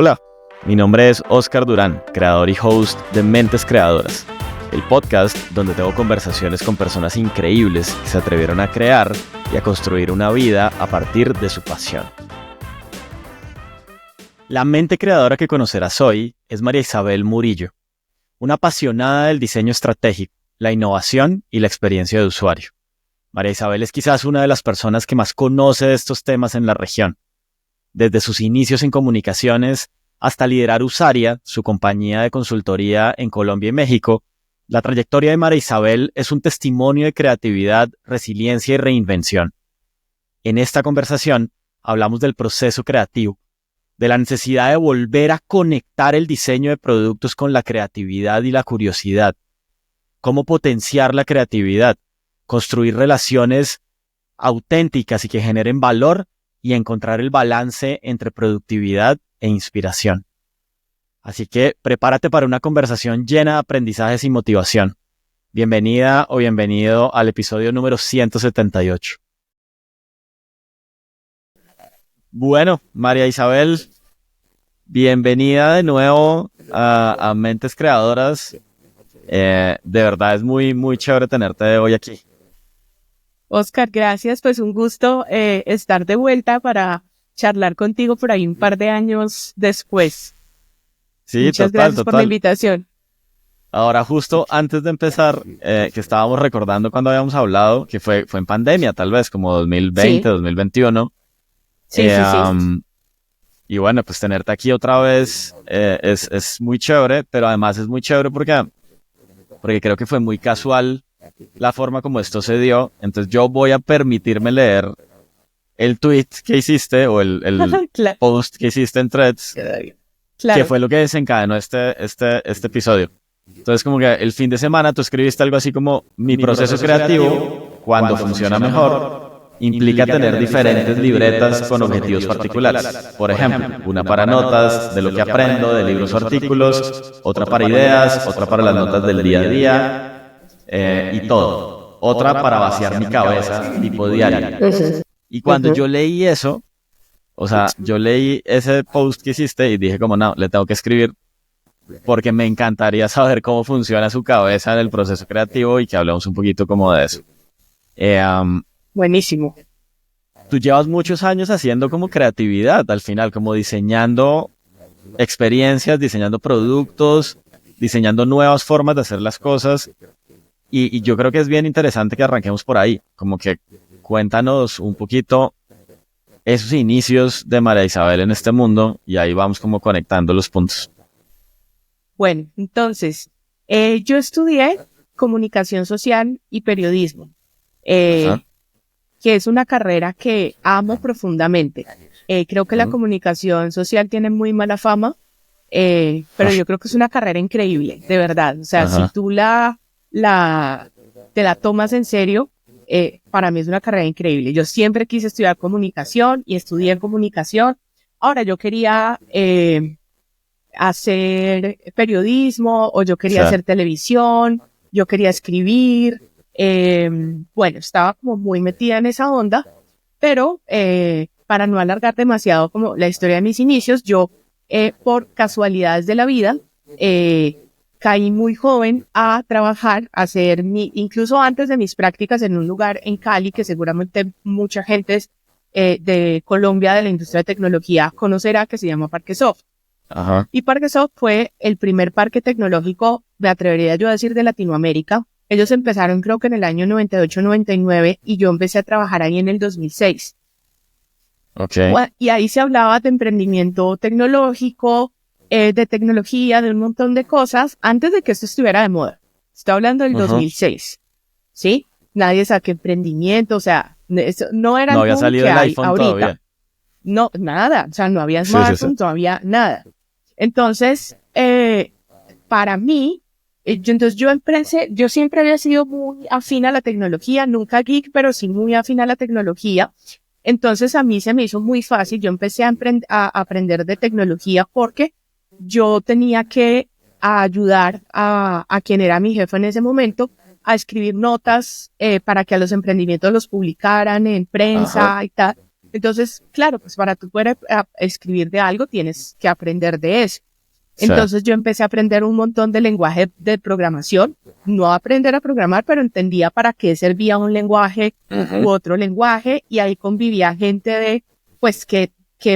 Hola, mi nombre es Oscar Durán, creador y host de Mentes Creadoras, el podcast donde tengo conversaciones con personas increíbles que se atrevieron a crear y a construir una vida a partir de su pasión. La mente creadora que conocerás hoy es María Isabel Murillo, una apasionada del diseño estratégico, la innovación y la experiencia de usuario. María Isabel es quizás una de las personas que más conoce de estos temas en la región. Desde sus inicios en comunicaciones hasta liderar Usaria, su compañía de consultoría en Colombia y México, la trayectoria de María Isabel es un testimonio de creatividad, resiliencia y reinvención. En esta conversación hablamos del proceso creativo, de la necesidad de volver a conectar el diseño de productos con la creatividad y la curiosidad, cómo potenciar la creatividad, construir relaciones auténticas y que generen valor y encontrar el balance entre productividad e inspiración. Así que prepárate para una conversación llena de aprendizajes y motivación. Bienvenida o bienvenido al episodio número 178. Bueno, María Isabel, bienvenida de nuevo a Mentes Creadoras. De verdad es muy chévere tenerte hoy aquí. Oscar, gracias. Pues un gusto estar de vuelta para charlar contigo por ahí un par de años después. Sí, Muchas gracias por la invitación. Ahora, justo antes de empezar, que estábamos recordando cuando habíamos hablado, que fue en pandemia, tal vez, como 2020, Sí. 2021. Sí. Y bueno, pues tenerte aquí otra vez es muy chévere, pero además es muy chévere porque creo que fue muy casual la forma como esto se dio. Entonces yo voy a permitirme leer el tweet que hiciste o el Claro. post que hiciste en Threads, que fue lo que desencadenó este episodio. Entonces como que el fin de semana tú escribiste algo así como: mi proceso creativo, cuando funciona mejor, implica tener diferentes libretas con objetivos particulares. Por ejemplo, una para notas de lo que aprendo, de libros o artículos, otra para ideas, otra para las notas del día a día, y todo. Otra para vaciar mi cabeza, tipo diario. Y cuando yo leí eso, o sea, yo leí ese post que hiciste y dije como, no, le tengo que escribir porque me encantaría saber cómo funciona su cabeza en el proceso creativo y que hablemos un poquito como de eso. Buenísimo. Tú llevas muchos años haciendo como creatividad, al final, como diseñando experiencias, diseñando productos, diseñando nuevas formas de hacer las cosas. Y yo creo que es bien interesante que arranquemos por ahí, como que cuéntanos un poquito esos inicios de María Isabel en este mundo y ahí vamos como conectando los puntos. Bueno, entonces, yo estudié comunicación social y periodismo, que es una carrera que amo profundamente. Creo que la comunicación social tiene muy mala fama, pero yo creo que es una carrera increíble, de verdad. O sea, si tú te la tomas en serio, para mí es una carrera increíble. Yo siempre quise estudiar comunicación y estudié comunicación. Ahora yo quería hacer periodismo o yo quería hacer televisión, yo quería escribir. Bueno, estaba como muy metida en esa onda, pero para no alargar demasiado como la historia de mis inicios, yo por casualidades de la vida caí muy joven a trabajar, a hacer incluso antes de mis prácticas en un lugar en Cali que seguramente mucha gente de Colombia de la industria de tecnología conocerá, que se llama Parquesoft. Y Parquesoft fue el primer parque tecnológico, me atrevería yo a decir, de Latinoamérica. Ellos empezaron creo que en el año 98-99 y yo empecé a trabajar ahí en el 2006. Y ahí se hablaba de emprendimiento tecnológico, de tecnología, de un montón de cosas, antes de que esto estuviera de moda. Estoy hablando del 2006, ¿sí? Nadie sabe emprendimiento, o sea, eso no era no había salido el iPhone ahorita. Todavía. No, nada, o sea, no había smartphone, todavía nada. Entonces, para mí, yo siempre había sido muy afín a la tecnología, nunca geek, pero sí muy afín a la tecnología. Entonces, a mí se me hizo muy fácil, yo empecé a aprender de tecnología porque yo tenía que ayudar a quien era mi jefe en ese momento a escribir notas para que a los emprendimientos los publicaran en prensa y tal. Entonces, claro, pues para tú poder escribir de algo tienes que aprender de eso. Sí. Entonces yo empecé a aprender un montón de lenguaje de programación, no a aprender a programar, pero entendía para qué servía un lenguaje u otro lenguaje, y ahí convivía gente pues que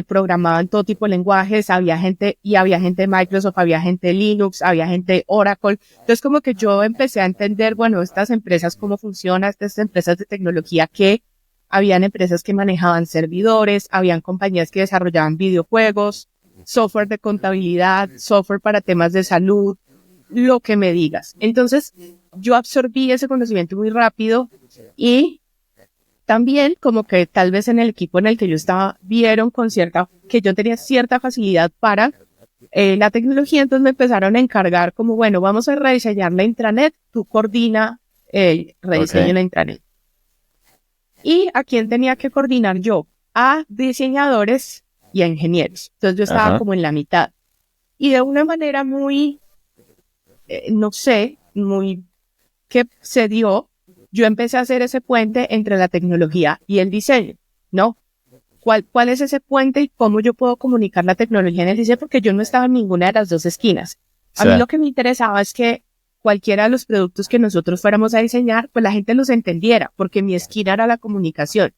programaban todo tipo de lenguajes, había gente de Microsoft, había gente de Linux, había gente de Oracle. Entonces como que yo empecé a entender, bueno, estas empresas cómo funcionan, estas empresas de tecnología, que habían empresas que manejaban servidores, habían compañías que desarrollaban videojuegos, software de contabilidad, software para temas de salud, lo que me digas. Entonces, yo absorbí ese conocimiento muy rápido, y también como que tal vez en el equipo en el que yo estaba vieron que yo tenía cierta facilidad para la tecnología, entonces me empezaron a encargar como, bueno, vamos a rediseñar la intranet, tú coordina el rediseño de la intranet. ¿Y a quién tenía que coordinar yo? A diseñadores y a ingenieros. Entonces yo estaba como en la mitad. Y de una manera muy, no sé, muy que se dio, yo empecé a hacer ese puente entre la tecnología y el diseño, ¿no? ¿Cuál es ese puente y cómo yo puedo comunicar la tecnología en el diseño? Porque yo no estaba en ninguna de las dos esquinas. A mí lo que me interesaba es que cualquiera de los productos que nosotros fuéramos a diseñar, pues la gente los entendiera, porque mi esquina era la comunicación.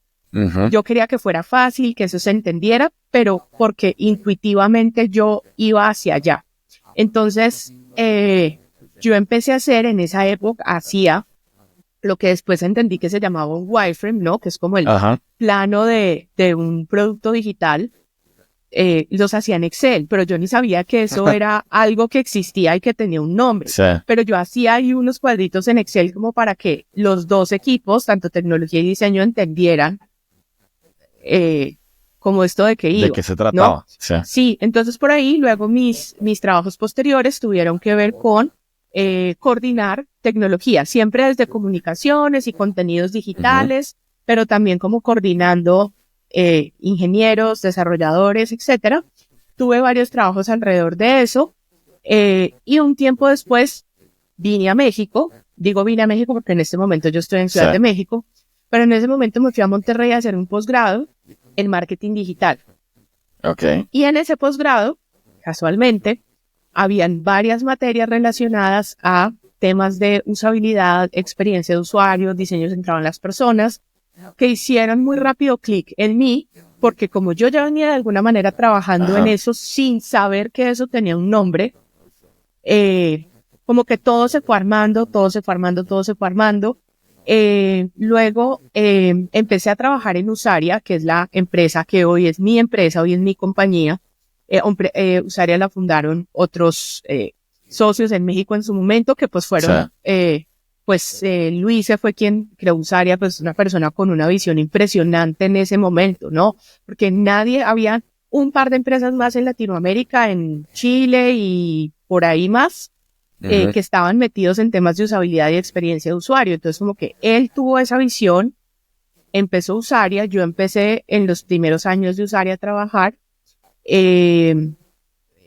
Yo quería que fuera fácil, que eso se entendiera, pero porque intuitivamente yo iba hacia allá. Entonces, yo empecé a hacer en esa época, hacía lo que después entendí que se llamaba un wireframe, ¿no? Que es como el plano de un producto digital. Los hacía en Excel, pero yo ni sabía que eso era algo que existía y que tenía un nombre. Sí. Pero yo hacía ahí unos cuadritos en Excel como para que los dos equipos, tanto tecnología y diseño, entendieran como esto de qué iba. ¿De qué se trataba? ¿No? Sí, entonces por ahí luego mis trabajos posteriores tuvieron que ver con coordinar tecnología, siempre desde comunicaciones y contenidos digitales, pero también como coordinando ingenieros, desarrolladores, etcétera. Tuve varios trabajos alrededor de eso, y un tiempo después vine a México. Digo vine a México porque en este momento yo estoy en Ciudad de México, pero en ese momento me fui a Monterrey a hacer un posgrado en marketing digital. Y en ese posgrado, casualmente, habían varias materias relacionadas a temas de usabilidad, experiencia de usuario, diseño centrado en las personas, que hicieron muy rápido clic en mí, porque como yo ya venía de alguna manera trabajando en eso sin saber que eso tenía un nombre, como que todo se fue armando. Luego empecé a trabajar en Usaria, que es la empresa que hoy es mi empresa, hoy es mi compañía. Usaria la fundaron otros socios en México en su momento, que pues fueron, Luis fue quien creó Usaria, pues una persona con una visión impresionante en ese momento, ¿no? Porque había un par de empresas más en Latinoamérica, en Chile y por ahí más, que estaban metidos en temas de usabilidad y experiencia de usuario. Entonces como que él tuvo esa visión, empezó Usaria, yo empecé en los primeros años de Usaria a trabajar.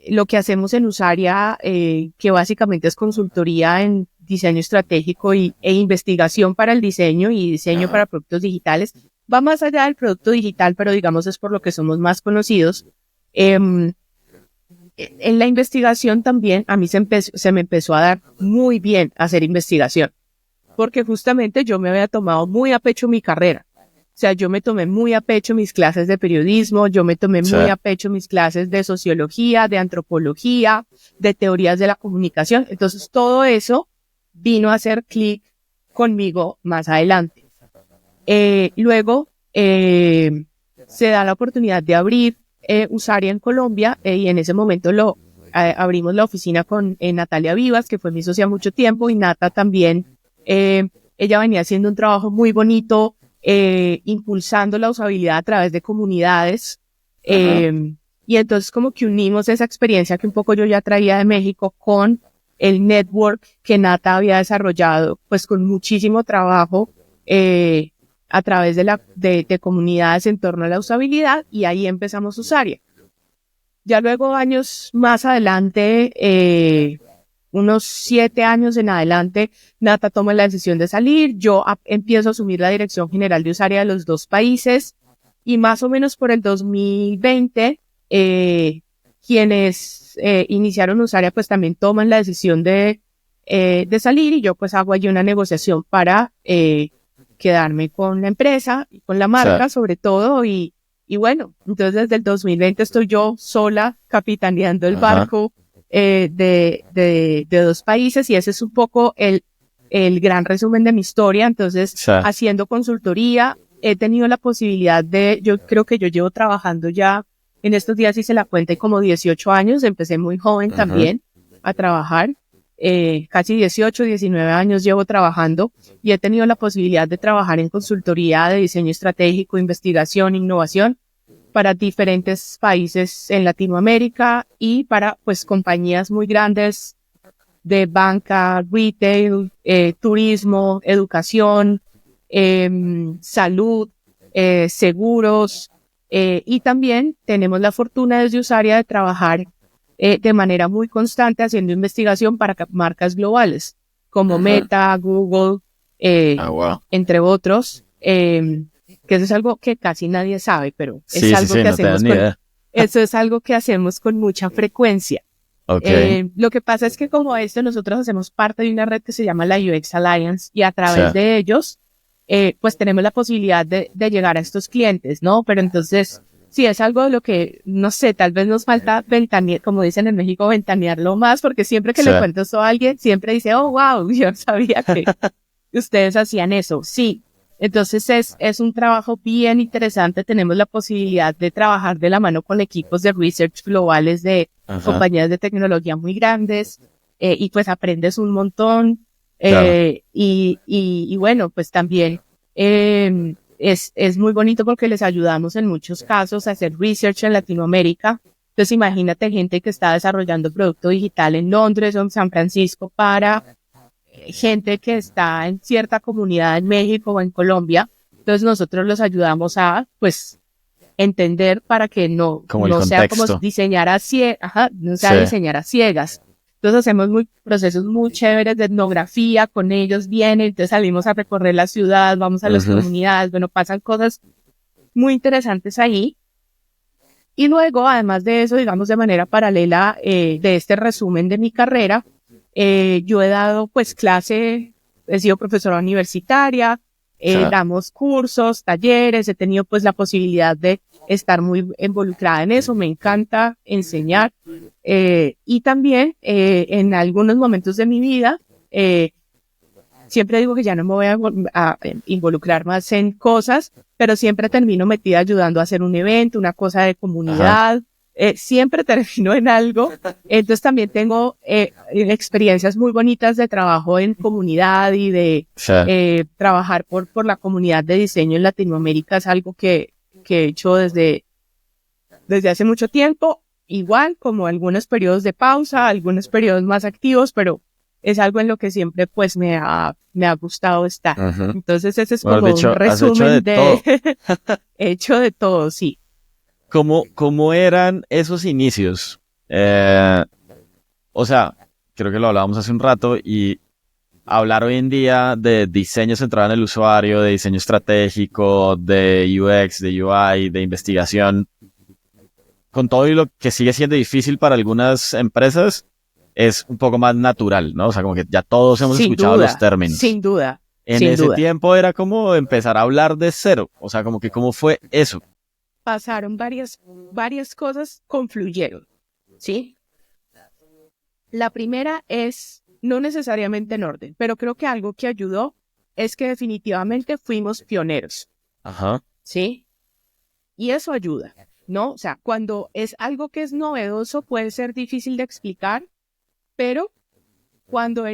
Lo que hacemos en Usaria, que básicamente es consultoría en diseño estratégico e investigación para el diseño y diseño para productos digitales, va más allá del producto digital, pero digamos es por lo que somos más conocidos. En la investigación también a mí se me empezó a dar muy bien hacer investigación, porque justamente yo me había tomado muy a pecho mi carrera. O sea, yo me tomé muy a pecho mis clases de periodismo, yo me tomé muy a pecho mis clases de sociología, de antropología, de teorías de la comunicación. Entonces, todo eso vino a hacer clic conmigo más adelante. Luego, se da la oportunidad de abrir Usaria en Colombia, y en ese momento abrimos la oficina con Natalia Vivas, que fue mi socia mucho tiempo, y Nata también. Ella venía haciendo un trabajo muy bonito, impulsando la usabilidad a través de comunidades, y entonces como que unimos esa experiencia que un poco yo ya traía de México con el network que Nata había desarrollado, pues con muchísimo trabajo a través de comunidades en torno a la usabilidad, y ahí empezamos Usaria. Ya luego años más adelante, unos 7 años en adelante, Nata toma la decisión de salir, yo empiezo a asumir la dirección general de Usaria de los 2 países, y más o menos por el 2020, quienes iniciaron Usaria pues también toman la decisión de salir, y yo pues hago allí una negociación para quedarme con la empresa, con la marca sobre todo, y bueno, entonces desde el 2020 estoy yo sola capitaneando el barco de 2 países, y ese es un poco el gran resumen de mi historia. Entonces, haciendo consultoría, he tenido la posibilidad yo creo que yo llevo trabajando ya, en estos días hice la cuenta, y como 18 años, empecé muy joven también a trabajar, casi 18, 19 años llevo trabajando, y he tenido la posibilidad de trabajar en consultoría de diseño estratégico, investigación, innovación, para diferentes países en Latinoamérica y para pues compañías muy grandes de banca, retail, turismo, educación, salud, seguros, y también tenemos la fortuna desde Usaria de trabajar de manera muy constante haciendo investigación para marcas globales como Meta, Google, entre otros, que eso es algo que casi nadie sabe, pero es algo que hacemos eso es algo que hacemos con mucha frecuencia. Lo que pasa es que como nosotros hacemos parte de una red que se llama la UX Alliance, y a través de ellos, pues tenemos la posibilidad de llegar a estos clientes, ¿no? Pero entonces, sí, es algo de lo que, no sé, tal vez nos falta ventanear, como dicen en México, ventanearlo más, porque siempre que le cuento eso a alguien, siempre dice, oh, wow, yo no sabía que ustedes hacían eso. Sí. Entonces es un trabajo bien interesante. Tenemos la posibilidad de trabajar de la mano con equipos de research globales de compañías de tecnología muy grandes, y pues aprendes un montón. Y bueno, pues también es muy bonito porque les ayudamos en muchos casos a hacer research en Latinoamérica. Entonces imagínate gente que está desarrollando producto digital en Londres o en San Francisco para gente que está en cierta comunidad en México o en Colombia. Entonces nosotros los ayudamos a, pues, entender para que no sea como diseñar a ciegas, no sea diseñar a ciegas. Entonces hacemos procesos muy chéveres de etnografía con ellos, vienen, entonces salimos a recorrer la ciudad, vamos a las comunidades, bueno, pasan cosas muy interesantes ahí. Y luego, además de eso, digamos de manera paralela, de este resumen de mi carrera, yo he dado pues clase, he sido profesora universitaria, damos cursos, talleres, he tenido pues la posibilidad de estar muy involucrada en eso, me encanta enseñar, y también en algunos momentos de mi vida, siempre digo que ya no me voy a involucrar más en cosas, pero siempre termino metida ayudando a hacer un evento, una cosa de comunidad. Siempre termino en algo. Entonces también tengo experiencias muy bonitas de trabajo en comunidad y de trabajar por la comunidad de diseño en Latinoamérica. Es algo que he hecho desde hace mucho tiempo, igual como algunos periodos de pausa, algunos periodos más activos, pero es algo en lo que siempre pues me ha gustado estar. Entonces ese es como un resumen he hecho de todo, sí. ¿Cómo eran esos inicios? O sea, creo que lo hablábamos hace un rato, y hablar hoy en día de diseño centrado en el usuario, de diseño estratégico, de UX, de UI, de investigación, con todo y lo que sigue siendo difícil para algunas empresas, es un poco más natural, ¿no? O sea, como que ya todos hemos escuchado los términos. Sin duda. En ese tiempo era como empezar a hablar de cero. O sea, como que ¿cómo fue eso? Pasaron varias cosas, confluyeron, ¿sí? La primera es, no necesariamente en orden, pero creo que algo que ayudó es que definitivamente fuimos pioneros. ¿Sí? Y eso ayuda, ¿no? O sea, cuando es algo que es novedoso puede ser difícil de explicar, pero cuando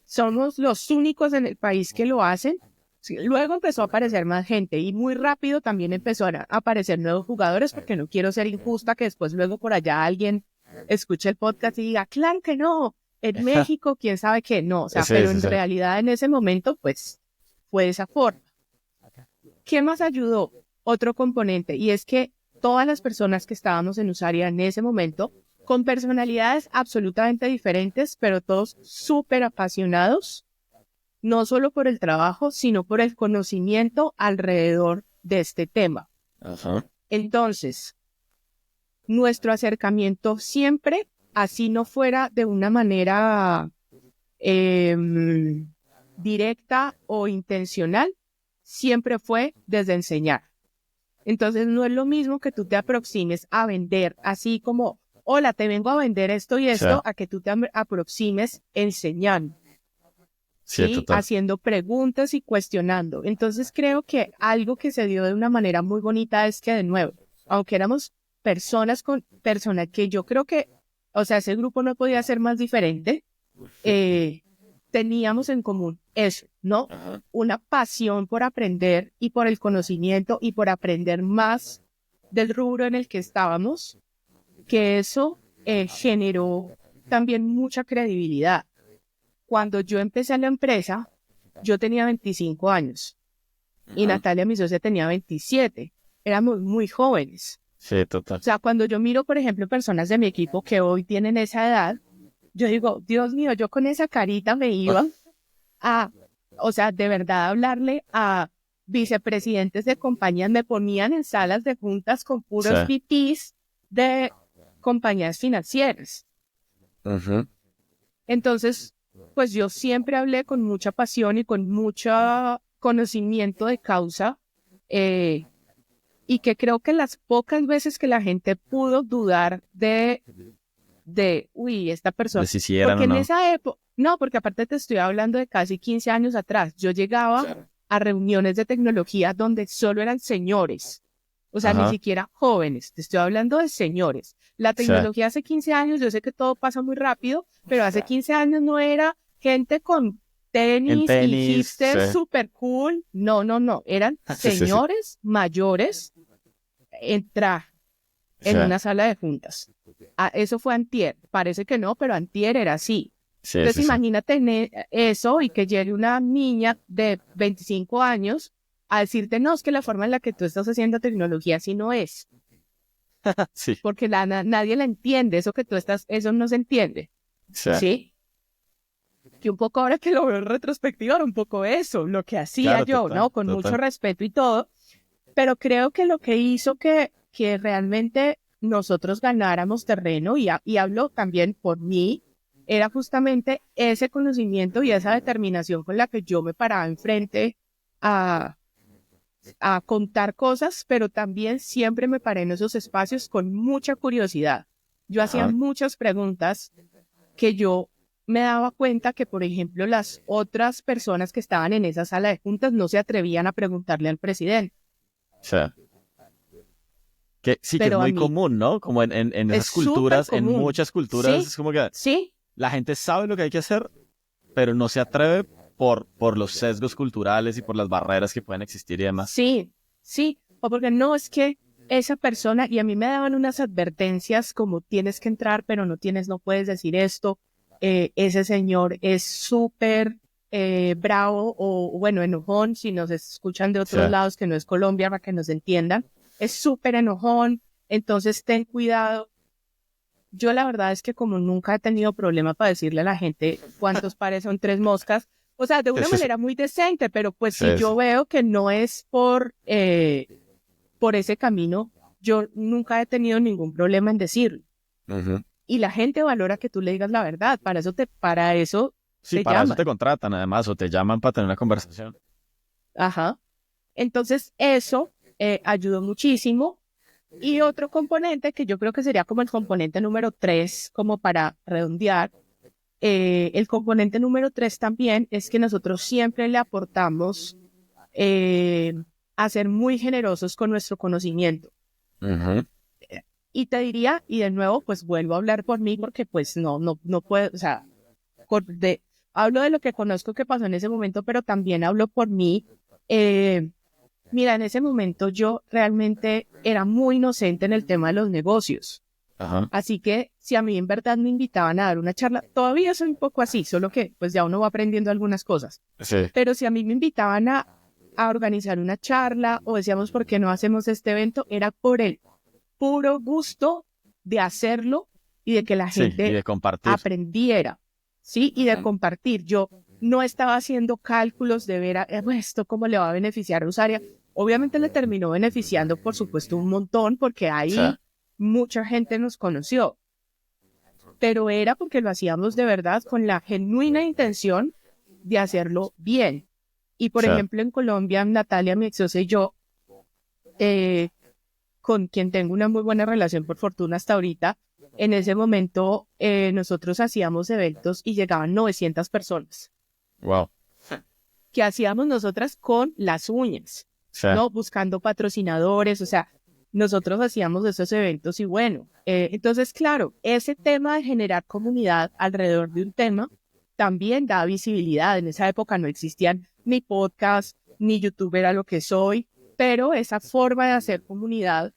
somos los únicos en el país que lo hacen. Sí, luego empezó a aparecer más gente y muy rápido también empezaron a aparecer nuevos jugadores, porque no quiero ser injusta que después luego por allá alguien escuche el podcast y diga, claro que no, en México, quién sabe qué, no, o sea, pero en realidad en ese momento pues fue de esa forma. ¿Qué más ayudó? Otro componente, y es que todas las personas que estábamos en Usaria en ese momento, con personalidades absolutamente diferentes, pero todos súper apasionados, no solo por el trabajo, sino por el conocimiento alrededor de este tema. Ajá. Entonces, nuestro acercamiento siempre, así no fuera de una manera directa o intencional, siempre fue desde enseñar. Entonces no es lo mismo que tú te aproximes a vender así como, hola, te vengo a vender esto y esto, Sí, a que tú te aproximes enseñando, sí, ¿sí? total. Haciendo preguntas y cuestionando. Entonces creo que algo que se dio de una manera muy bonita es que, de nuevo, aunque éramos personas que yo creo que, o sea, ese grupo no podía ser más diferente, teníamos en común eso, ¿no? Ajá. Una pasión por aprender y por el conocimiento y por aprender más del rubro en el que estábamos, que eso generó también mucha credibilidad. Cuando yo empecé la empresa, yo tenía 25 años y Ajá. Natalia, mi socia, tenía 27. Éramos muy jóvenes. Sí, O total. sea, cuando yo miro, por ejemplo, personas de mi equipo que hoy tienen esa edad, yo digo, Dios mío, yo con esa carita me iba a, o sea, de verdad hablarle a vicepresidentes de compañías, me ponían en salas de juntas con Sí. puros VPs de compañías financieras. Ujú. Entonces, pues yo siempre hablé con mucha pasión y con mucho conocimiento de causa, eh, y que creo que las pocas veces que la gente pudo dudar uy, esta De persona, si hicieran porque o en no. esa época, no, porque aparte te estoy hablando de casi 15 años atrás, yo llegaba Claro. a reuniones de tecnología donde solo eran señores, o sea, ni Ajá. siquiera jóvenes, te estoy hablando de señores. La Sí. tecnología hace 15 años, yo sé que todo pasa muy rápido, pero hace 15 años no era gente con En tenis y tenis, sí. hipsters super cool, no, no, no, eran Sí, sí, sí. señores mayores en traje Sí, en una sala de juntas. Eso fue antier. Parece que no, pero antier era así. sí, Entonces sí, sí. imagínate eso y que llegue una niña de 25 años a decirte, no, es que la forma en la que tú estás haciendo tecnología así no es, Sí, porque nadie la entiende, eso que tú estás, eso no se entiende, sí. ¿sí? Que un poco ahora que lo veo en retrospectiva era un poco eso, lo que hacía Claro, yo, total, ¿no? Con mucho total. respeto y todo, pero creo que lo que hizo que realmente nosotros ganáramos terreno, y hablo también por mí, era justamente ese conocimiento y esa determinación con la que yo me paraba enfrente a, a contar cosas, pero también siempre me paré en esos espacios con mucha curiosidad. Yo hacía Ajá. muchas preguntas que yo me daba cuenta que, por ejemplo, las otras personas que estaban en esa sala de juntas no se atrevían a preguntarle al presidente, Sí. Que sí, que es pero a muy mí común, ¿no? Como en es esas súper culturas, en común. muchas culturas, Sí, es como que sí, la gente sabe lo que hay que hacer, pero no se atreve por los sesgos culturales y por las barreras que pueden existir y demás. sí, sí. O porque no es que esa persona, y a mí me daban unas advertencias como tienes que entrar, pero no tienes, no puedes decir esto. Ese señor es súper bravo o bueno, enojón, si nos escuchan de Sí, otros lados que no es Colombia, para que nos entiendan. Es súper enojón, entonces ten cuidado. Yo la verdad es que como nunca he tenido problema para decirle a la gente cuántos pares son tres moscas, o sea, de sí, una sí, sí, manera muy decente, pero pues si sí, sí. yo veo que no es por ese camino, yo nunca he tenido ningún problema en decirlo. Ujú. Y la gente valora que tú le digas la verdad, para eso Sí, te para eso te llaman. contratan además o te llaman para tener una conversación. Ajá. Entonces eso ayudó muchísimo. Y otro componente que yo creo que sería como el componente número 3, como para redondear, el componente número 3 también es que nosotros siempre le aportamos eh, a ser muy generosos con nuestro conocimiento. Ujú. Y te diría, y de nuevo, pues vuelvo a hablar por mí porque pues no puedo, o sea, hablo de lo que conozco que pasó en ese momento, pero también hablo por mí. Eh, Mira, en ese momento yo realmente era muy inocente en el tema de los negocios. Ajá. Así que si a mí en verdad me invitaban a dar una charla, todavía soy un poco así, solo que pues ya uno va aprendiendo algunas cosas. Sí, Pero si a mí me invitaban a organizar una charla o decíamos por qué no hacemos este evento, era por el puro gusto de hacerlo y de que la sí, y gente de compartir. aprendiera, ¿sí? Y de Ujú. compartir. Yo no estaba haciendo cálculos de ver esto cómo le va a beneficiar a Rosaria. Obviamente le terminó beneficiando, por supuesto, un montón, porque ahí mucha gente nos conoció. Pero era porque lo hacíamos de verdad con la genuina intención de hacerlo bien. Y por ejemplo, en Colombia, Natalia, mi ex socia y yo, con quien tengo una muy buena relación por fortuna hasta ahorita, en ese momento nosotros hacíamos eventos y llegaban 900 personas. Wow. Que hacíamos nosotras con las uñas, ¿no? Buscando patrocinadores, o sea, nosotros hacíamos esos eventos y bueno, entonces claro, ese tema de generar comunidad alrededor de un tema también da visibilidad. En esa época no existían ni podcast, ni YouTube era lo que soy, pero esa forma de hacer comunidad,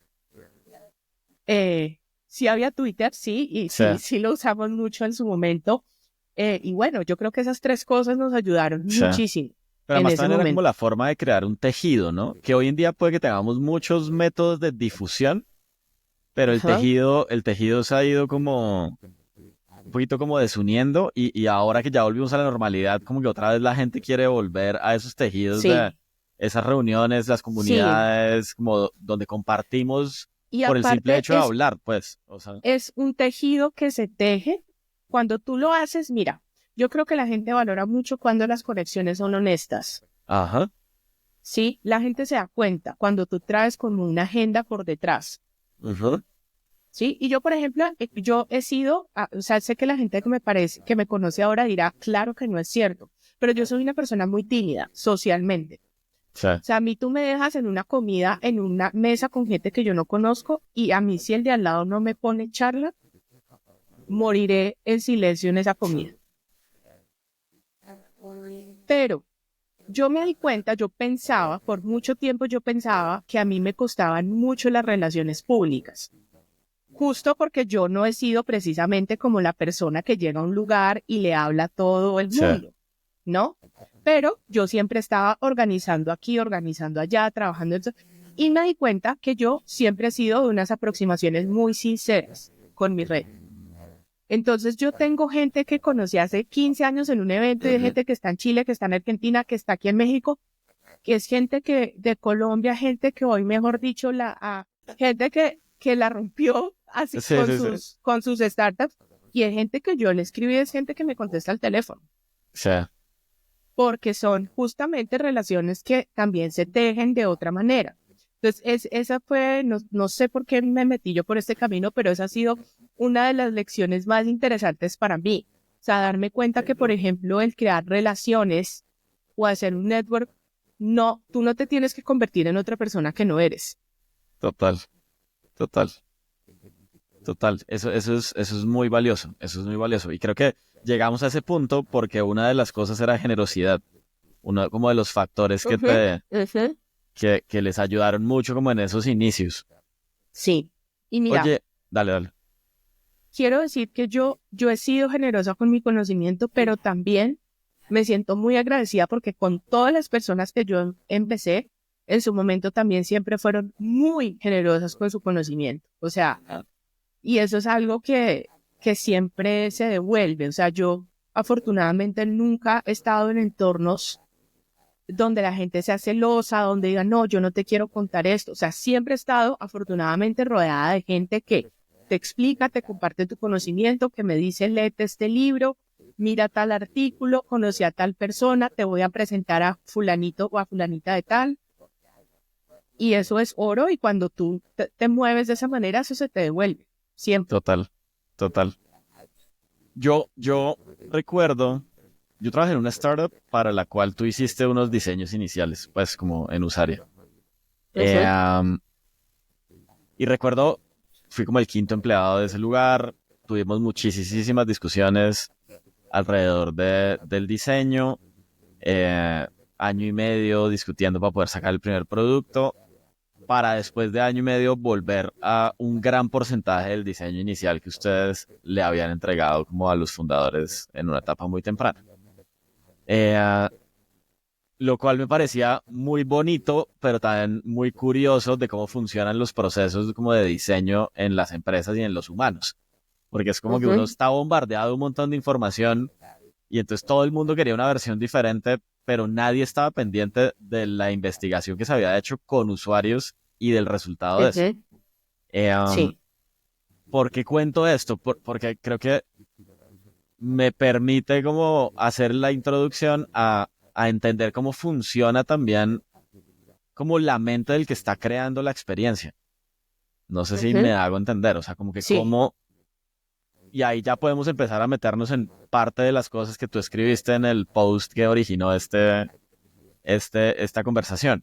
sí había Twitter, sí, y sí lo usamos mucho en su momento, y bueno, yo creo que esas tres cosas nos ayudaron muchísimo. Pero además también era como la forma de crear un tejido, ¿no? Que hoy en día puede que tengamos muchos métodos de difusión, pero el tejido se ha ido como un poquito como desuniendo y ahora que ya volvimos a la normalidad, como que otra vez la gente quiere volver a esos tejidos de esas reuniones, las comunidades, como donde compartimos y por el simple hecho de hablar, pues. O sea. Es un tejido que se teje cuando tú lo haces, mira. Yo creo que la gente valora mucho cuando las conexiones son honestas. Ajá. Sí, la gente se da cuenta cuando tú traes como una agenda por detrás. Sí, y yo, por ejemplo, yo he sido, o sea, sé que la gente que me conoce ahora dirá, claro que no es cierto, pero yo soy una persona muy tímida socialmente. Sí. O sea, a mí tú me dejas en una comida, en una mesa con gente que yo no conozco, y a mí si el de al lado no me pone charla, moriré en silencio en esa comida. Pero yo me di cuenta, por mucho tiempo yo pensaba que a mí me costaban mucho las relaciones públicas. Justo porque yo no he sido precisamente como la persona que llega a un lugar y le habla a todo el mundo, ¿no? Pero yo siempre estaba organizando aquí, organizando allá, trabajando en eso, y me di cuenta que yo siempre he sido de unas aproximaciones muy sinceras con mi red. Entonces yo tengo gente que conocí hace 15 años en un evento, y de gente que está en Chile, que está en Argentina, que está aquí en México, que es gente que de Colombia, gente que hoy, mejor dicho, gente que la rompió así con sus startups, y hay gente que yo le escribí, es gente que me contesta al teléfono. Sí. Porque son justamente relaciones que también se tejen de otra manera. Entonces, esa fue, no sé por qué me metí yo por este camino, pero esa ha sido una de las lecciones más interesantes para mí. O sea, darme cuenta que, por ejemplo, el crear relaciones o hacer un network, tú no te tienes que convertir en otra persona que no eres. Total. Eso es muy valioso. Eso es muy valioso. Y creo que llegamos a ese punto porque una de las cosas era generosidad. Uno como de los factores que les ayudaron mucho como en esos inicios. Sí. Y mira. Oye, dale. Quiero decir que yo he sido generosa con mi conocimiento, pero también me siento muy agradecida porque con todas las personas que yo empecé, en su momento también siempre fueron muy generosas con su conocimiento. O sea, y eso es algo que siempre se devuelve. O sea, yo afortunadamente nunca he estado en entornos donde la gente sea celosa, donde diga, no, yo no te quiero contar esto. O sea, siempre he estado afortunadamente rodeada de gente que te explica, te comparte tu conocimiento, que me dice, léete este libro, mira tal artículo, conocí a tal persona, te voy a presentar a fulanito o a fulanita de tal. Y eso es oro, y cuando tú te mueves de esa manera, eso se te devuelve. Siempre. Total. Yo recuerdo, yo trabajé en una startup para la cual tú hiciste unos diseños iniciales, pues como en Usaria. Y recuerdo, fui como el quinto empleado de ese lugar, tuvimos muchísimas discusiones alrededor del diseño, año y medio discutiendo para poder sacar el primer producto, para después de año y medio volver a un gran porcentaje del diseño inicial que ustedes le habían entregado como a los fundadores en una etapa muy temprana. Lo cual me parecía muy bonito, pero también muy curioso de cómo funcionan los procesos como de diseño en las empresas y en los humanos. Porque es como que uno está bombardeado de un montón de información y entonces todo el mundo quería una versión diferente, pero nadie estaba pendiente de la investigación que se había hecho con usuarios y del resultado de eso. Ujú. Um, Sí. ¿Por qué cuento esto? Porque creo que me permite como hacer la introducción a entender cómo funciona también como la mente del que está creando la experiencia. No sé si me Ujú. hago entender, o sea, como que Sí. cómo, y ahí ya podemos empezar a meternos en parte de las cosas que tú escribiste en el post que originó esta conversación.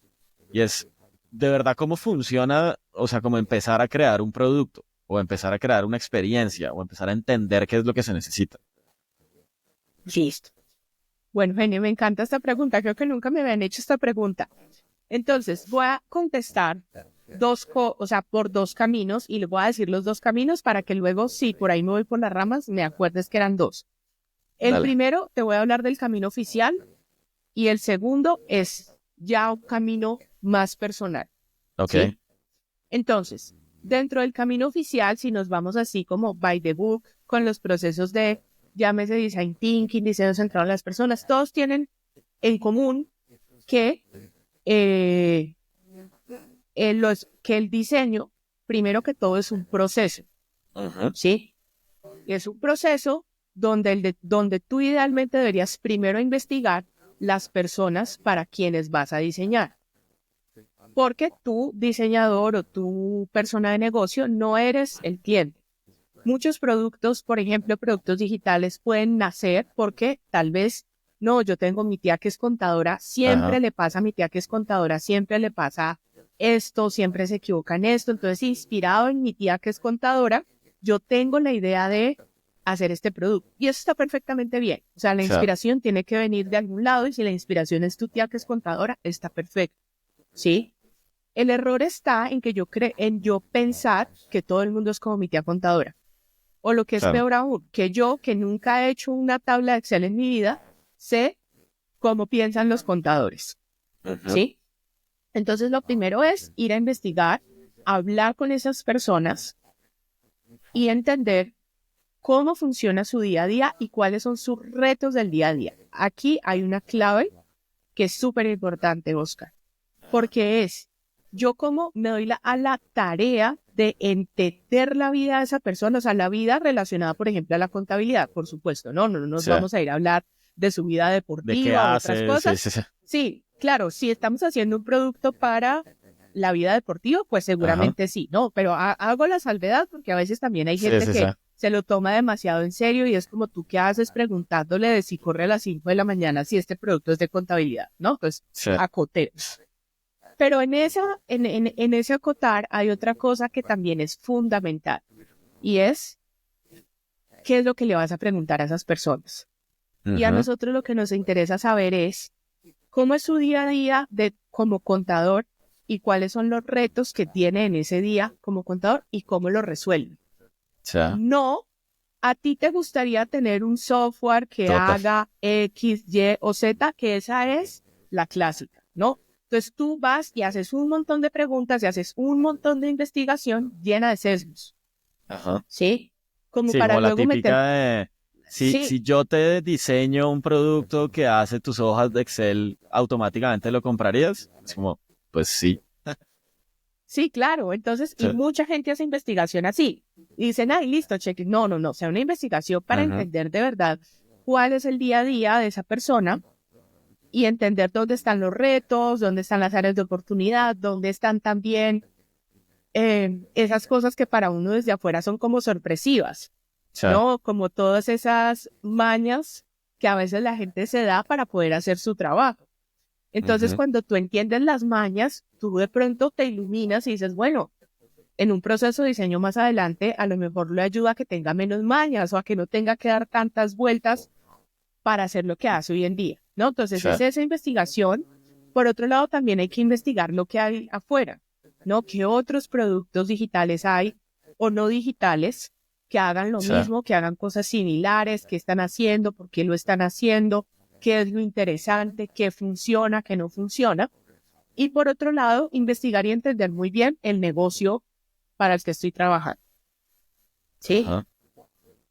Y es de verdad cómo funciona, o sea, cómo empezar a crear un producto, o empezar a crear una experiencia, o empezar a entender qué es lo que se necesita. Listo. Bueno, Genio, me encanta esta pregunta. Creo que nunca me habían hecho esta pregunta. Entonces, voy a contestar o sea, por dos caminos y le voy a decir los dos caminos para que luego, si por ahí me voy por las ramas, me acuerdes que eran dos. El Dale. primero, te voy a hablar del camino oficial y el segundo es ya un camino más personal, Ok. ¿sí? Entonces, dentro del camino oficial, si nos vamos así como by the book, con los procesos de, llámese design thinking, diseño centrado en las personas, todos tienen en común que eh, que el diseño, primero que todo, es un proceso, Ujú. ¿sí? Es un proceso donde tú idealmente deberías primero investigar las personas para quienes vas a diseñar. Porque tú, diseñador o tú, persona de negocio, no eres el cliente. Muchos productos, por ejemplo, productos digitales, pueden nacer porque tal vez, no, yo tengo mi tía que es contadora, siempre Ajá. le pasa a mi tía que es contadora, siempre le pasa esto, siempre se equivoca en esto. Entonces, inspirado en mi tía que es contadora, yo tengo la idea de hacer este producto. Y eso está perfectamente bien. O sea, la Sí. inspiración tiene que venir de algún lado y si la inspiración es tu tía que es contadora, está perfecto. ¿Sí? El error está en que en yo pensar que todo el mundo es como mi tía contadora. O lo que es Claro. peor aún, que yo, que nunca he hecho una tabla de Excel en mi vida, sé cómo piensan los contadores. Ujú. ¿Sí? Entonces, lo primero es ir a investigar, hablar con esas personas y entender cómo funciona su día a día y cuáles son sus retos del día a día. Aquí hay una clave que es súper importante, Oscar, porque es yo como me doy a la tarea de entender la vida de esa persona, o sea, la vida relacionada, por ejemplo, a la contabilidad, por supuesto, no nos Sí. vamos a ir a hablar de su vida ¿De qué deportiva u otras haces? Sí, cosas. sí, sí. Sí, claro, si estamos haciendo un producto para la vida deportiva, pues Ajá. seguramente sí, ¿no? Pero hago la salvedad porque a veces también hay Sí, gente sí, sí. que se lo toma demasiado en serio y es como tú qué haces preguntándole de si corre a las 5 de la mañana si este producto es de contabilidad, ¿no? Pues Sí. acoteo. Pero en ese acotar hay otra cosa que también es fundamental y es qué es lo que le vas a preguntar a esas personas. Y a Ujú. nosotros lo que nos interesa saber es cómo es su día a día como contador y cuáles son los retos que tiene en ese día como contador y cómo lo resuelve. Sí. No, a ti te gustaría tener un software que Total. haga X, Y o Z, que esa es la clásica, ¿no? Entonces tú vas y haces un montón de preguntas y haces un montón de investigación llena de sesgos, Ajá. ¿sí? Como Sí, para como la luego meter, típica de, si sí, yo te diseño un producto que hace tus hojas de Excel, ¿automáticamente lo comprarías? Es como, pues sí. sí, claro. Entonces, Sí. y mucha gente hace investigación así. Y dicen, ay, listo, cheque. No, no, no. O sea, una investigación para Ujú. entender de verdad cuál es el día a día de esa persona y entender dónde están los retos, dónde están las áreas de oportunidad, dónde están también esas cosas que para uno desde afuera son como sorpresivas, Sí. ¿no? Como todas esas mañas que a veces la gente se da para poder hacer su trabajo. Entonces, Ujú. cuando tú entiendes las mañas, tú de pronto te iluminas y dices, bueno, en un proceso de diseño más adelante, a lo mejor le ayuda a que tenga menos mañas o a que no tenga que dar tantas vueltas para hacer lo que hace hoy en día, ¿no? Entonces, Sí. es esa investigación. Por otro lado, también hay que investigar lo que hay afuera, ¿no? ¿Qué otros productos digitales hay o no digitales que hagan lo Sí. mismo, que hagan cosas similares, qué están haciendo, por qué lo están haciendo, qué es lo interesante, qué funciona, qué no funciona? Y por otro lado, investigar y entender muy bien el negocio para el que estoy trabajando, ¿sí? Ajá.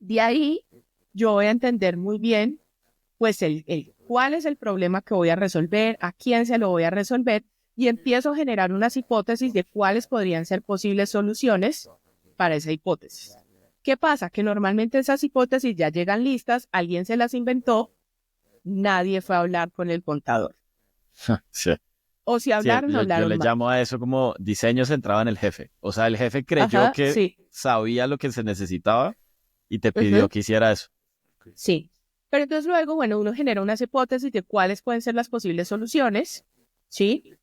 De ahí, yo voy a entender muy bien pues cuál es el problema que voy a resolver, a quién se lo voy a resolver, y empiezo a generar unas hipótesis de cuáles podrían ser posibles soluciones para esa hipótesis. ¿Qué pasa? Que normalmente esas hipótesis ya llegan listas, alguien se las inventó, nadie fue a hablar con el contador. Sí. O si hablaron, yo hablaron le mal. llamo a eso como diseño centrado en el jefe. O sea, el jefe creyó Ajá, que sí. sabía lo que se necesitaba y te pidió que hiciera eso. Sí. Pero entonces luego, bueno, uno genera unas hipótesis de cuáles pueden ser las posibles soluciones, ¿sí?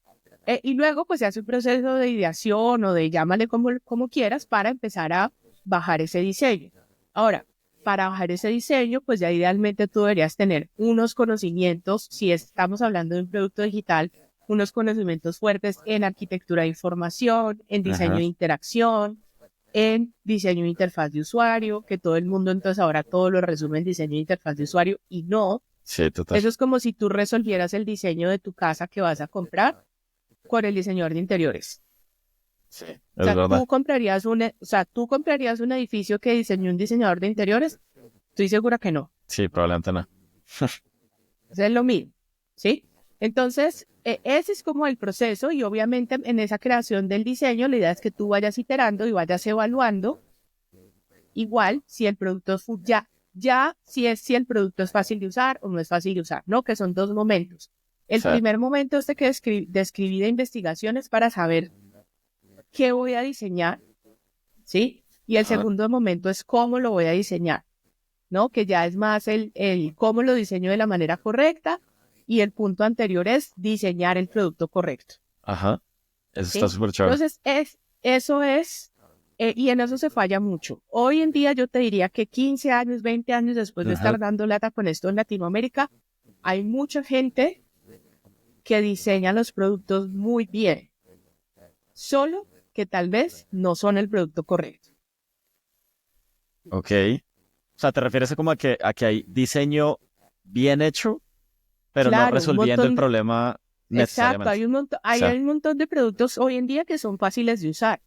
Y luego, pues se hace un proceso de ideación o de llámale como quieras para empezar a bajar ese diseño. Ahora, para bajar ese diseño, pues ya idealmente tú deberías tener unos conocimientos, si estamos hablando de un producto digital, unos conocimientos fuertes en arquitectura de información, en diseño Ajá. de interacción, en diseño de interfaz de usuario, que todo el mundo entonces ahora todo lo resume en diseño de interfaz de usuario y no. Sí, total. Eso es como si tú resolvieras el diseño de tu casa que vas a comprar con el diseñador de interiores. Sí, O es sea, verdad. ¿tú comprarías un edificio que diseñó un diseñador de interiores? Estoy segura que no. Sí, probablemente no. Eso es lo mismo, ¿sí? Entonces, ese es como el proceso y obviamente en esa creación del diseño la idea es que tú vayas iterando y vayas evaluando igual si el producto es si el producto es fácil de usar o no es fácil de usar, ¿no? Que son dos momentos. El Sí. primer momento que describí de investigación es para saber qué voy a diseñar, ¿sí? Y el Ajá. segundo momento es cómo lo voy a diseñar, ¿no? Que ya es más el cómo lo diseño de la manera correcta y el punto anterior es diseñar el producto correcto, Ajá. Eso está ¿sí? súper chévere. Entonces, eso es, y en eso se falla mucho. Hoy en día yo te diría que 15 años, 20 años después de Ajá. estar dando lata con esto en Latinoamérica, hay mucha gente que diseña los productos muy bien, solo que tal vez no son el producto correcto. Ok. O sea, ¿te refieres a como a que hay diseño bien hecho, pero no Claro, un resolviendo el montón, problema exacto, necesariamente? hay un montón de productos hoy en día que son fáciles de usar.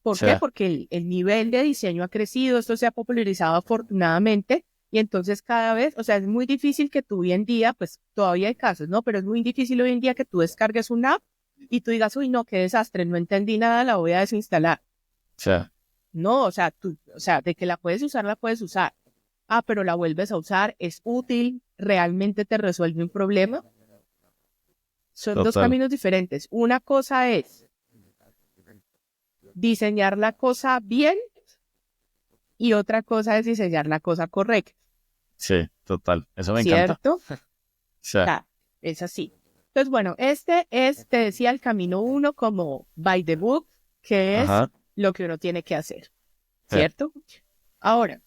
¿Por Sí, qué? Porque el nivel de diseño ha crecido, esto se ha popularizado afortunadamente, y entonces cada vez, o sea, es muy difícil que tú hoy en día, pues todavía hay casos, ¿no? Pero es muy difícil hoy en día que tú descargues una app y tú digas, uy, no, qué desastre, no entendí nada, la voy a desinstalar. sí, No, o sea, de que la puedes usar, la puedes usar. Ah, pero la vuelves a usar, es útil, realmente te resuelve un problema. Son dos total. caminos diferentes. Una cosa es diseñar la cosa bien y otra cosa es diseñar la cosa correcta, Sí, total. Eso me encanta. ¿cierto? Sí, Es así. Entonces, bueno, te decía, el camino uno como by the book, que es ajá, lo que uno tiene que hacer, sí, ¿cierto? Ahora,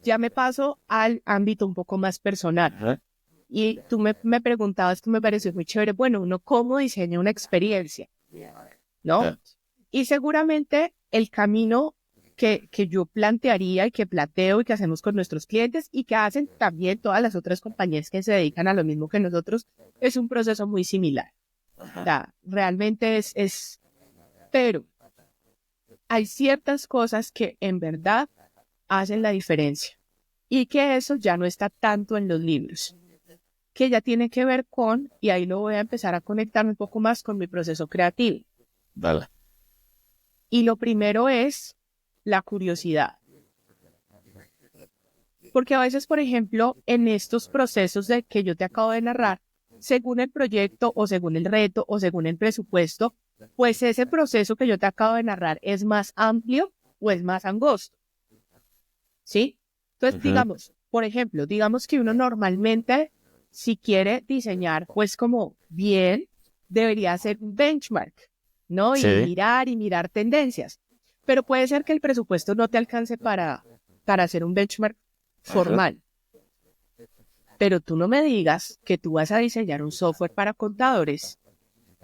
ya me paso al ámbito un poco más personal. ajá, Y tú me preguntabas, que me pareció muy chévere, bueno, uno cómo diseña una experiencia, sí, ¿no? Y seguramente el camino que yo plantearía y que planteo y que hacemos con nuestros clientes y que hacen también todas las otras compañías que se dedican a lo mismo que nosotros, es un proceso muy similar. O sea, realmente pero hay ciertas cosas que en verdad hacen la diferencia y que eso ya no está tanto en los libros, que ya tiene que ver con, y ahí lo voy a empezar a conectar un poco más con mi proceso creativo. dale. Y lo primero es la curiosidad. Porque a veces, por ejemplo, en estos procesos de que yo te acabo de narrar, según el proyecto o según el reto o según el presupuesto, pues ese proceso que yo te acabo de narrar es más amplio o es más angosto. ¿Sí? Entonces, Ujú. por ejemplo, digamos que uno normalmente, si quiere diseñar, pues como bien, debería hacer un benchmark, ¿no? Sí, Y mirar tendencias. Pero puede ser que el presupuesto no te alcance para hacer un benchmark ajá, formal. Pero tú no me digas que tú vas a diseñar un software para contadores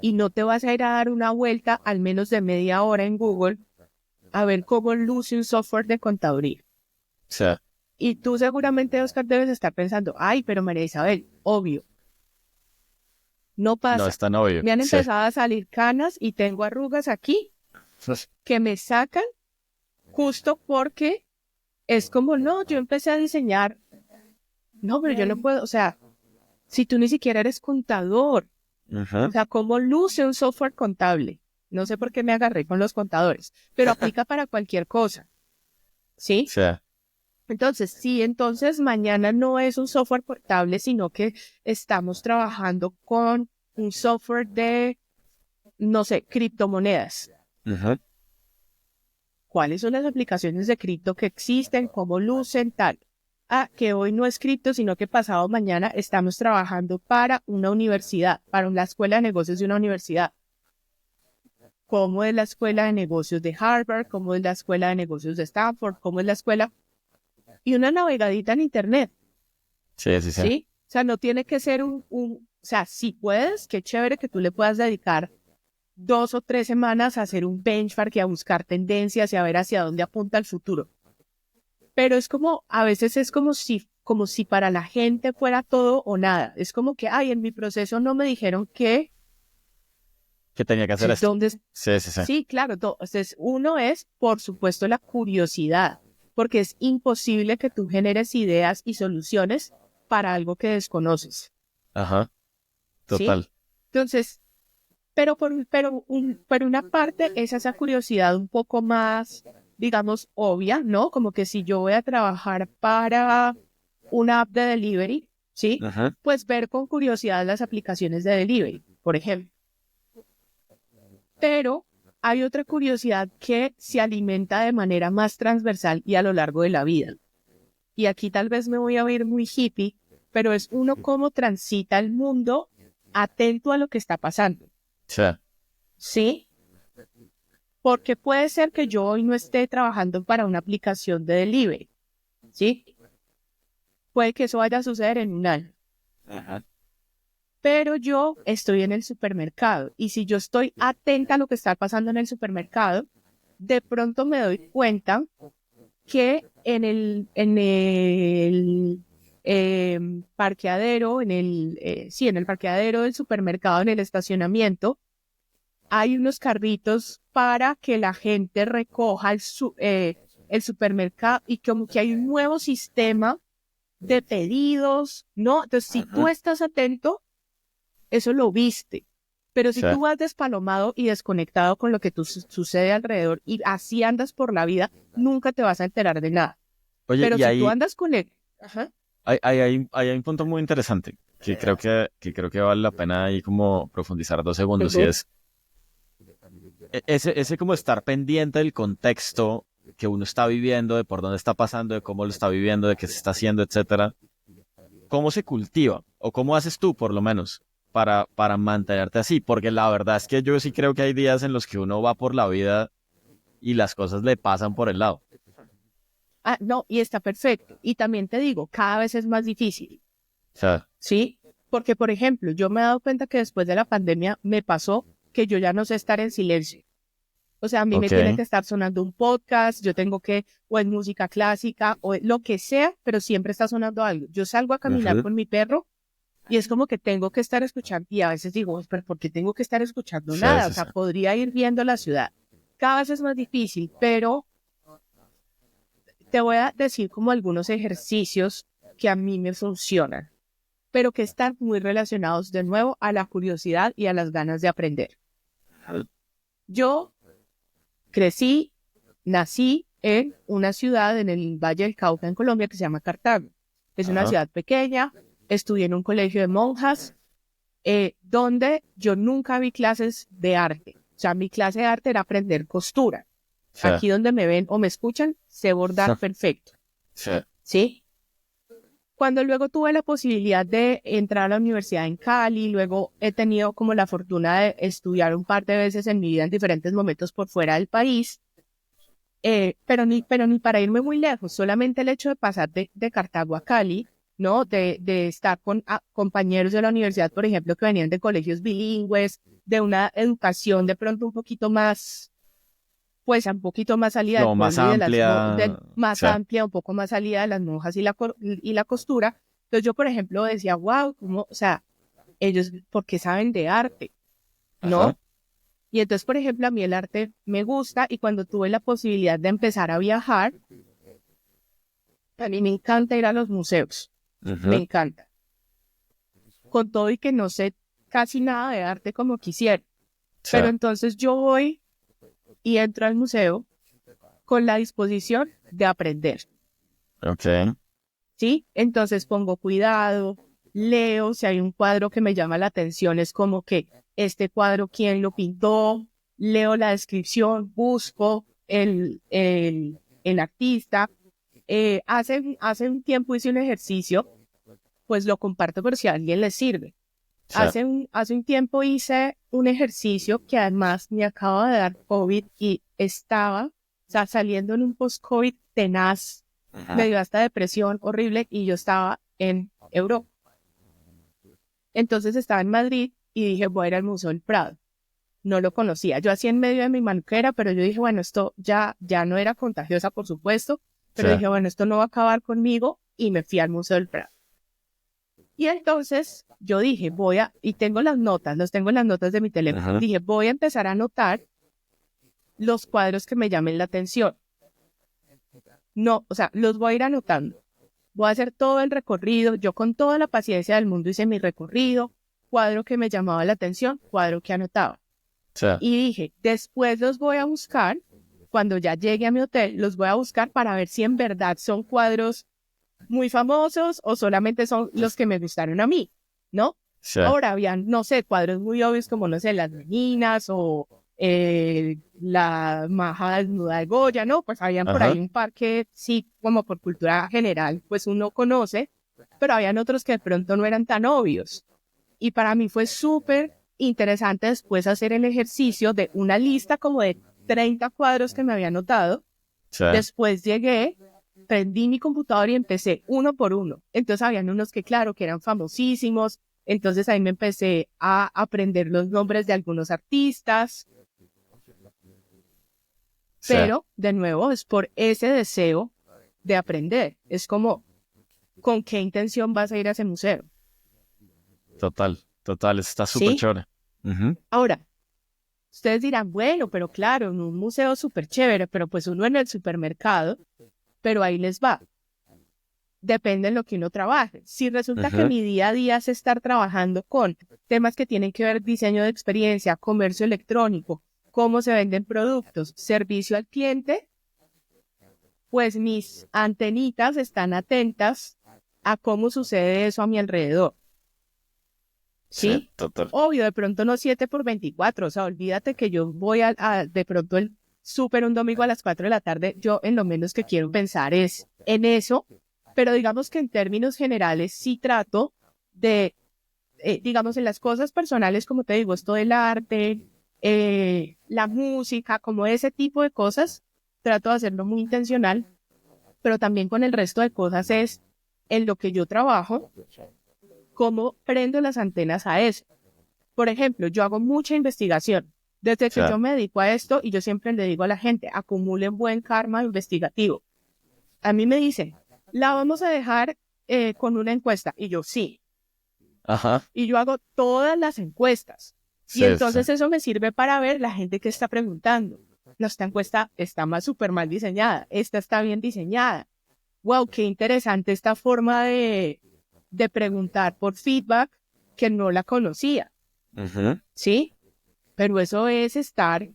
y no te vas a ir a dar una vuelta al menos de media hora en Google a ver cómo luce un software de contaduría. sí. Y tú seguramente, Oscar, debes estar pensando, ay, pero María Isabel, obvio, no No es pasa. tan obvio. Me han Sí. empezado a salir canas y tengo arrugas aquí que me sacan justo porque es como, no, yo empecé a diseñar no, pero yo no puedo, o sea, si tú ni siquiera eres contador, o sea, ¿cómo luce un software contable? No sé por qué me agarré con los contadores, pero aplica para cualquier cosa, ¿sí? Sí. Entonces, sí, entonces mañana no es un software contable, sino que estamos trabajando con un software de, no sé, criptomonedas. ¿Cuáles son las aplicaciones de cripto que existen? ¿Cómo lucen? Tal. Ah, que hoy no es cripto, sino que pasado mañana estamos trabajando para una universidad, para la escuela de negocios de una universidad. ¿Cómo es la escuela de negocios de Harvard? ¿Cómo es la escuela de negocios de Stanford? ¿Cómo es la escuela? Y una navegadita en internet. Sí, sí, sí. ¿Sí? O sea, no tiene que ser o sea, si puedes, qué chévere que tú le puedas dedicar 2 o 3 semanas a hacer un benchmark y a buscar tendencias y a ver hacia dónde apunta el futuro. Pero es como, a veces es como si para la gente fuera todo o nada. Es como que, ay, en mi proceso no me dijeron que, ¿Qué tenía que hacer esto? ¿dónde? Sí, sí, sí. Sí, claro. Entonces, uno es, por supuesto, la curiosidad, porque es imposible que tú generes ideas y soluciones para algo que desconoces. Ajá, ¿Sí? total. Entonces, por una parte es esa curiosidad un poco más, digamos, obvia, ¿no? Como que si yo voy a trabajar para una app de delivery, ¿sí? Ajá. Pues ver con curiosidad las aplicaciones de delivery, por ejemplo. Pero hay otra curiosidad que se alimenta de manera más transversal y a lo largo de la vida. Y aquí tal vez me voy a oír muy hippie, pero es uno cómo transita el mundo atento a lo que está pasando. Sí. ¿Sí? Porque puede ser que yo hoy no esté trabajando para una aplicación de delivery, ¿sí? Puede que eso vaya a suceder en un año. Ajá. Pero yo estoy en el supermercado y si yo estoy atenta a lo que está pasando en el supermercado, de pronto me doy cuenta que en el parqueadero, en el parqueadero del supermercado, en el estacionamiento, hay unos carritos para que la gente recoja el supermercado y como que hay un nuevo sistema de pedidos, ¿no? Entonces, si tú Ajá. estás atento, eso lo viste. Pero si Sí. tú vas despalomado y desconectado con lo que sucede alrededor y así andas por la vida, nunca te vas a enterar de nada. Oye, Pero y si tú ahí andas con él, ajá, hay un punto muy interesante que creo que vale la pena ahí como profundizar 2 segundos y ujú, es ese como estar pendiente del contexto que uno está viviendo, de por dónde está pasando, de cómo lo está viviendo, de qué se está haciendo, etcétera. ¿Cómo se cultiva? ¿O cómo haces tú, por lo menos, para mantenerte así? Porque la verdad es que yo sí creo que hay días en los que uno va por la vida y las cosas le pasan por el lado. ah, no, y está perfecto. Y también te digo, cada vez es más difícil. O sea, ¿Sí? Porque, por ejemplo, yo me he dado cuenta que después de la pandemia me pasó que yo ya no sé estar en silencio. O sea, a mí me tiene ok. que estar sonando un podcast, yo tengo que, o en música clásica, o lo que sea, pero siempre está sonando algo. Yo salgo a caminar Ujú. con mi perro y es como que tengo que estar escuchando, y a veces digo, pero ¿por qué tengo que estar escuchando Sí, nada? O sí, sea, sí. podría ir viendo la ciudad. Cada vez es más difícil, pero te voy a decir como algunos ejercicios que a mí me funcionan, pero que están muy relacionados de nuevo a la curiosidad y a las ganas de aprender. Yo crecí, nací en una ciudad en el Valle del Cauca, en Colombia, que se llama Cartago. Es una Ajá. ciudad pequeña, estudié en un colegio de monjas, donde yo nunca vi clases de arte. O sea, mi clase de arte era aprender costura. Sí. Aquí donde me ven o me escuchan, sé bordar perfecto, Sí. ¿sí? Cuando luego tuve la posibilidad de entrar a la universidad en Cali, luego he tenido como la fortuna de estudiar un par de veces en mi vida en diferentes momentos por fuera del país, pero ni para irme muy lejos, solamente el hecho de pasar de Cartago a Cali, ¿no? De estar con compañeros de la universidad, por ejemplo, que venían de colegios bilingües, de una educación de pronto un poquito más, pues un poquito más salida del Como más pueblo y de amplia. más Sí. amplia, un poco más salida de las monjas y la costura. Entonces yo, por ejemplo, decía, wow, o sea, ellos, porque saben de arte, Ajá. ¿no? Y entonces, por ejemplo, a mí el arte me gusta y cuando tuve la posibilidad de empezar a viajar, a mí me encanta ir a los museos. Me Ujú. encanta. Con todo y que no sé casi nada de arte como quisiera. Sí. Pero entonces yo voy y entro al museo con la disposición de aprender, Ok. ¿sí? Entonces pongo cuidado, leo, si hay un cuadro que me llama la atención, es como que este cuadro, ¿quién lo pintó? Leo la descripción, busco el artista. Hace un tiempo hice un ejercicio, pues lo comparto por si a alguien le sirve. Sí. Hace un tiempo hice un ejercicio que además me acaba de dar COVID y estaba, o sea, saliendo en un post-COVID tenaz, Ujú. me dio hasta depresión horrible y yo estaba en Europa. Entonces estaba en Madrid y dije, voy a ir al Museo del Prado. No lo conocía. Yo hacía en medio de mi maluquera, pero yo dije, bueno, esto ya no era contagiosa, por supuesto, Sí. pero dije, bueno, esto no va a acabar conmigo y me fui al Museo del Prado. Y entonces yo dije, y tengo las notas, los tengo en las notas de mi teléfono. Ujú. Dije, voy a empezar a anotar los cuadros que me llamen la atención. No, o sea, los voy a ir anotando. Voy a hacer todo el recorrido. Yo con toda la paciencia del mundo hice mi recorrido, cuadro que me llamaba la atención, cuadro que anotaba. Sí. Y dije, después los voy a buscar, cuando ya llegue a mi hotel, los voy a buscar para ver si en verdad son cuadros muy famosos o solamente son los que me gustaron a mí, ¿no? Sí. Ahora habían, no sé, cuadros muy obvios como, no sé, las meninas o la maja desnuda de Goya, ¿no? Pues habían por Ajá. ahí un par que sí, como por cultura general, pues uno conoce, pero habían otros que de pronto no eran tan obvios. Y para mí fue súper interesante después hacer el ejercicio de una lista como de 30 cuadros que me había anotado. Sí. Después llegué, prendí mi computador y empecé uno por uno. Entonces habían unos que, claro, que eran famosísimos. Entonces ahí me empecé a aprender los nombres de algunos artistas. Sí. Pero, de nuevo, es por ese deseo de aprender. Es como, ¿con qué intención vas a ir a ese museo? Total. Total. Eso está súper ¿Sí? chévere. Ujú. Ahora, ustedes dirán, bueno, pero claro, en un museo súper chévere, pero pues uno en el supermercado, pero ahí les va. Depende de lo que uno trabaje. Si resulta que Ujú. mi día a día es estar trabajando con temas que tienen que ver diseño de experiencia, comercio electrónico, cómo se venden productos, servicio al cliente, pues mis antenitas están atentas a cómo sucede eso a mi alrededor. Sí. ¿Sí? Total. Obvio, de pronto no 7 por 24, o sea, olvídate que yo voy de pronto el súper un domingo a las 4 de la tarde, yo en lo menos que quiero pensar es en eso, pero digamos que en términos generales sí trato de, digamos, en las cosas personales, como te digo, esto del arte, la música, como ese tipo de cosas, trato de hacerlo muy intencional, pero también con el resto de cosas es en lo que yo trabajo, cómo prendo las antenas a eso. Por ejemplo, yo hago mucha investigación. Desde Sí. que yo me dedico a esto y yo siempre le digo a la gente, acumulen buen karma investigativo. A mí me dicen, la vamos a dejar con una encuesta. Y yo, sí. Ajá. Y yo hago todas las encuestas. Y Sí. Sí. entonces eso me sirve para ver la gente que está preguntando. No, esta encuesta está más súper mal diseñada. Esta está bien diseñada. Wow, qué interesante esta forma de preguntar por feedback que no la conocía. Ujú. ¿Sí? Pero eso es estar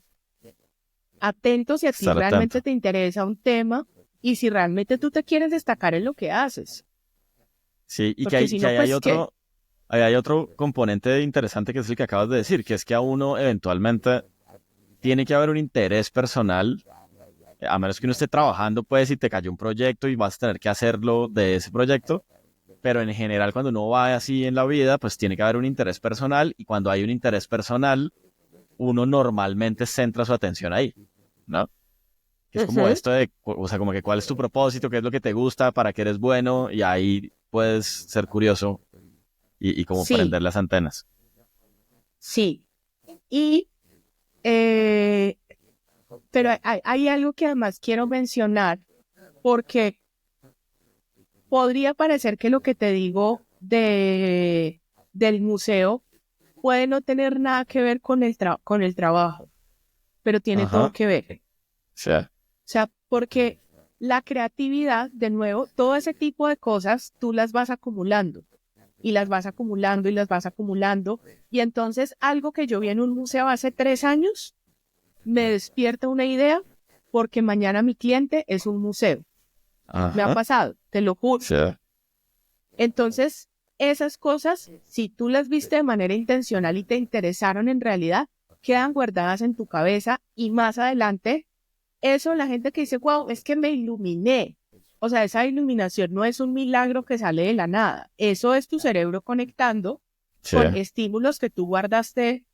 atento si a ti Estar realmente atento. te interesa un tema y si realmente tú te quieres destacar en lo que haces. Sí. Y Porque si que no, ahí hay pues, ¿qué? otro. Ahí hay otro componente interesante que es el que acabas de decir, que es que a uno eventualmente tiene que haber un interés personal, a menos que uno esté trabajando, pues, si te cayó un proyecto y vas a tener que hacerlo de ese proyecto, pero en general cuando uno va así en la vida, pues tiene que haber un interés personal y cuando hay un interés personal, uno normalmente centra su atención ahí, ¿no? Que es como Ujú. esto de, o sea, como que cuál es tu propósito, qué es lo que te gusta, para qué eres bueno y ahí puedes ser curioso y como Sí, prender las antenas. sí. Y, eh, pero hay algo que además quiero mencionar porque podría parecer que lo que te digo del museo puede no tener nada que ver con con el trabajo, pero tiene todo Ajá. que ver. Sí. O sea, porque La creatividad, de nuevo, todo ese tipo de cosas, tú las vas acumulando. Y las vas acumulando y las vas acumulando. Y entonces algo que yo vi en un museo hace 3 años, me despierta una idea porque mañana mi cliente es un museo. Ajá. Me ha pasado, te lo juro. Sí. Entonces, esas cosas, si tú las viste de manera intencional y te interesaron en realidad, quedan guardadas en tu cabeza y más adelante, eso la gente que dice, wow, es que me iluminé. O sea, esa iluminación no es un milagro que sale de la nada. Eso es tu cerebro conectando Sí. con estímulos que tú guardaste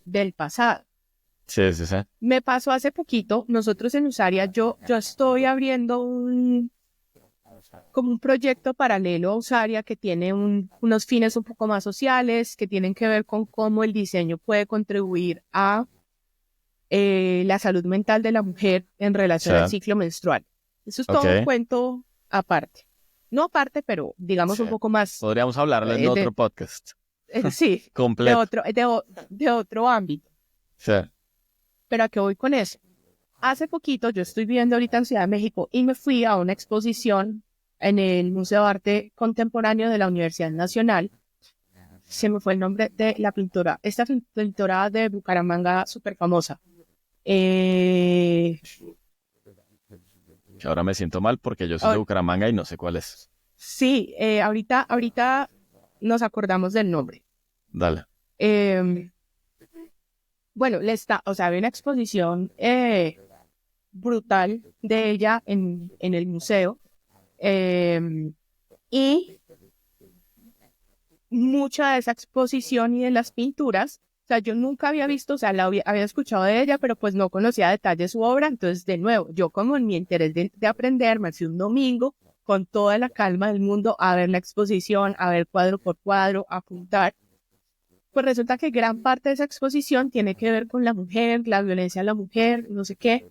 del pasado. Sí, sí, sí. Me pasó hace poquito, nosotros en Usaria, yo estoy abriendo como un proyecto paralelo a Usaria que tiene unos fines un poco más sociales, que tienen que ver con cómo el diseño puede contribuir a la salud mental de la mujer en relación al ciclo menstrual. Eso es todo un cuento aparte. No aparte, pero digamos un poco más. Podríamos hablarlo en otro podcast. Sí, completo. de otro ámbito. Sí. Pero ¿a qué voy con eso? Hace poquito, yo estoy viviendo ahorita en Ciudad de México y me fui a una exposición en el Museo de Arte Contemporáneo de la Universidad Nacional. Se me fue el nombre de la pintora. Esta pintora de Bucaramanga, súper famosa. Que ahora me siento mal porque yo soy de Bucaramanga y no sé cuál es. Sí, ahorita nos acordamos del nombre. Dale. Bueno, había una exposición brutal de ella en el museo. Y mucha de esa exposición y de las pinturas, o sea, yo nunca había visto, o sea, había escuchado de ella, pero pues no conocía detalles de su obra. Entonces, de nuevo, yo como en mi interés de aprender, me fui un domingo con toda la calma del mundo a ver la exposición, a ver cuadro por cuadro, a apuntar. Pues resulta que gran parte de esa exposición tiene que ver con la mujer, la violencia a la mujer, no sé qué.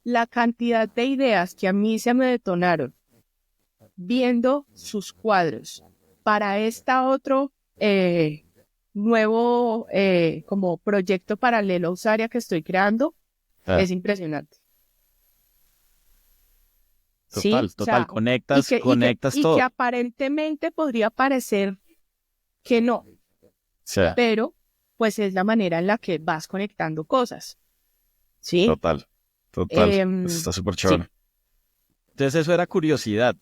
La cantidad de ideas que a mí se me detonaron viendo sus cuadros para otro nuevo como proyecto paralelo a Usaria que estoy creando, es impresionante. Total, ¿sí? total, O sea, conectas todo. Y que aparentemente podría parecer que no, pero pues es la manera en la que vas conectando cosas. ¿Sí? Total. Está súper chévere. Sí. Entonces eso era curiosidad.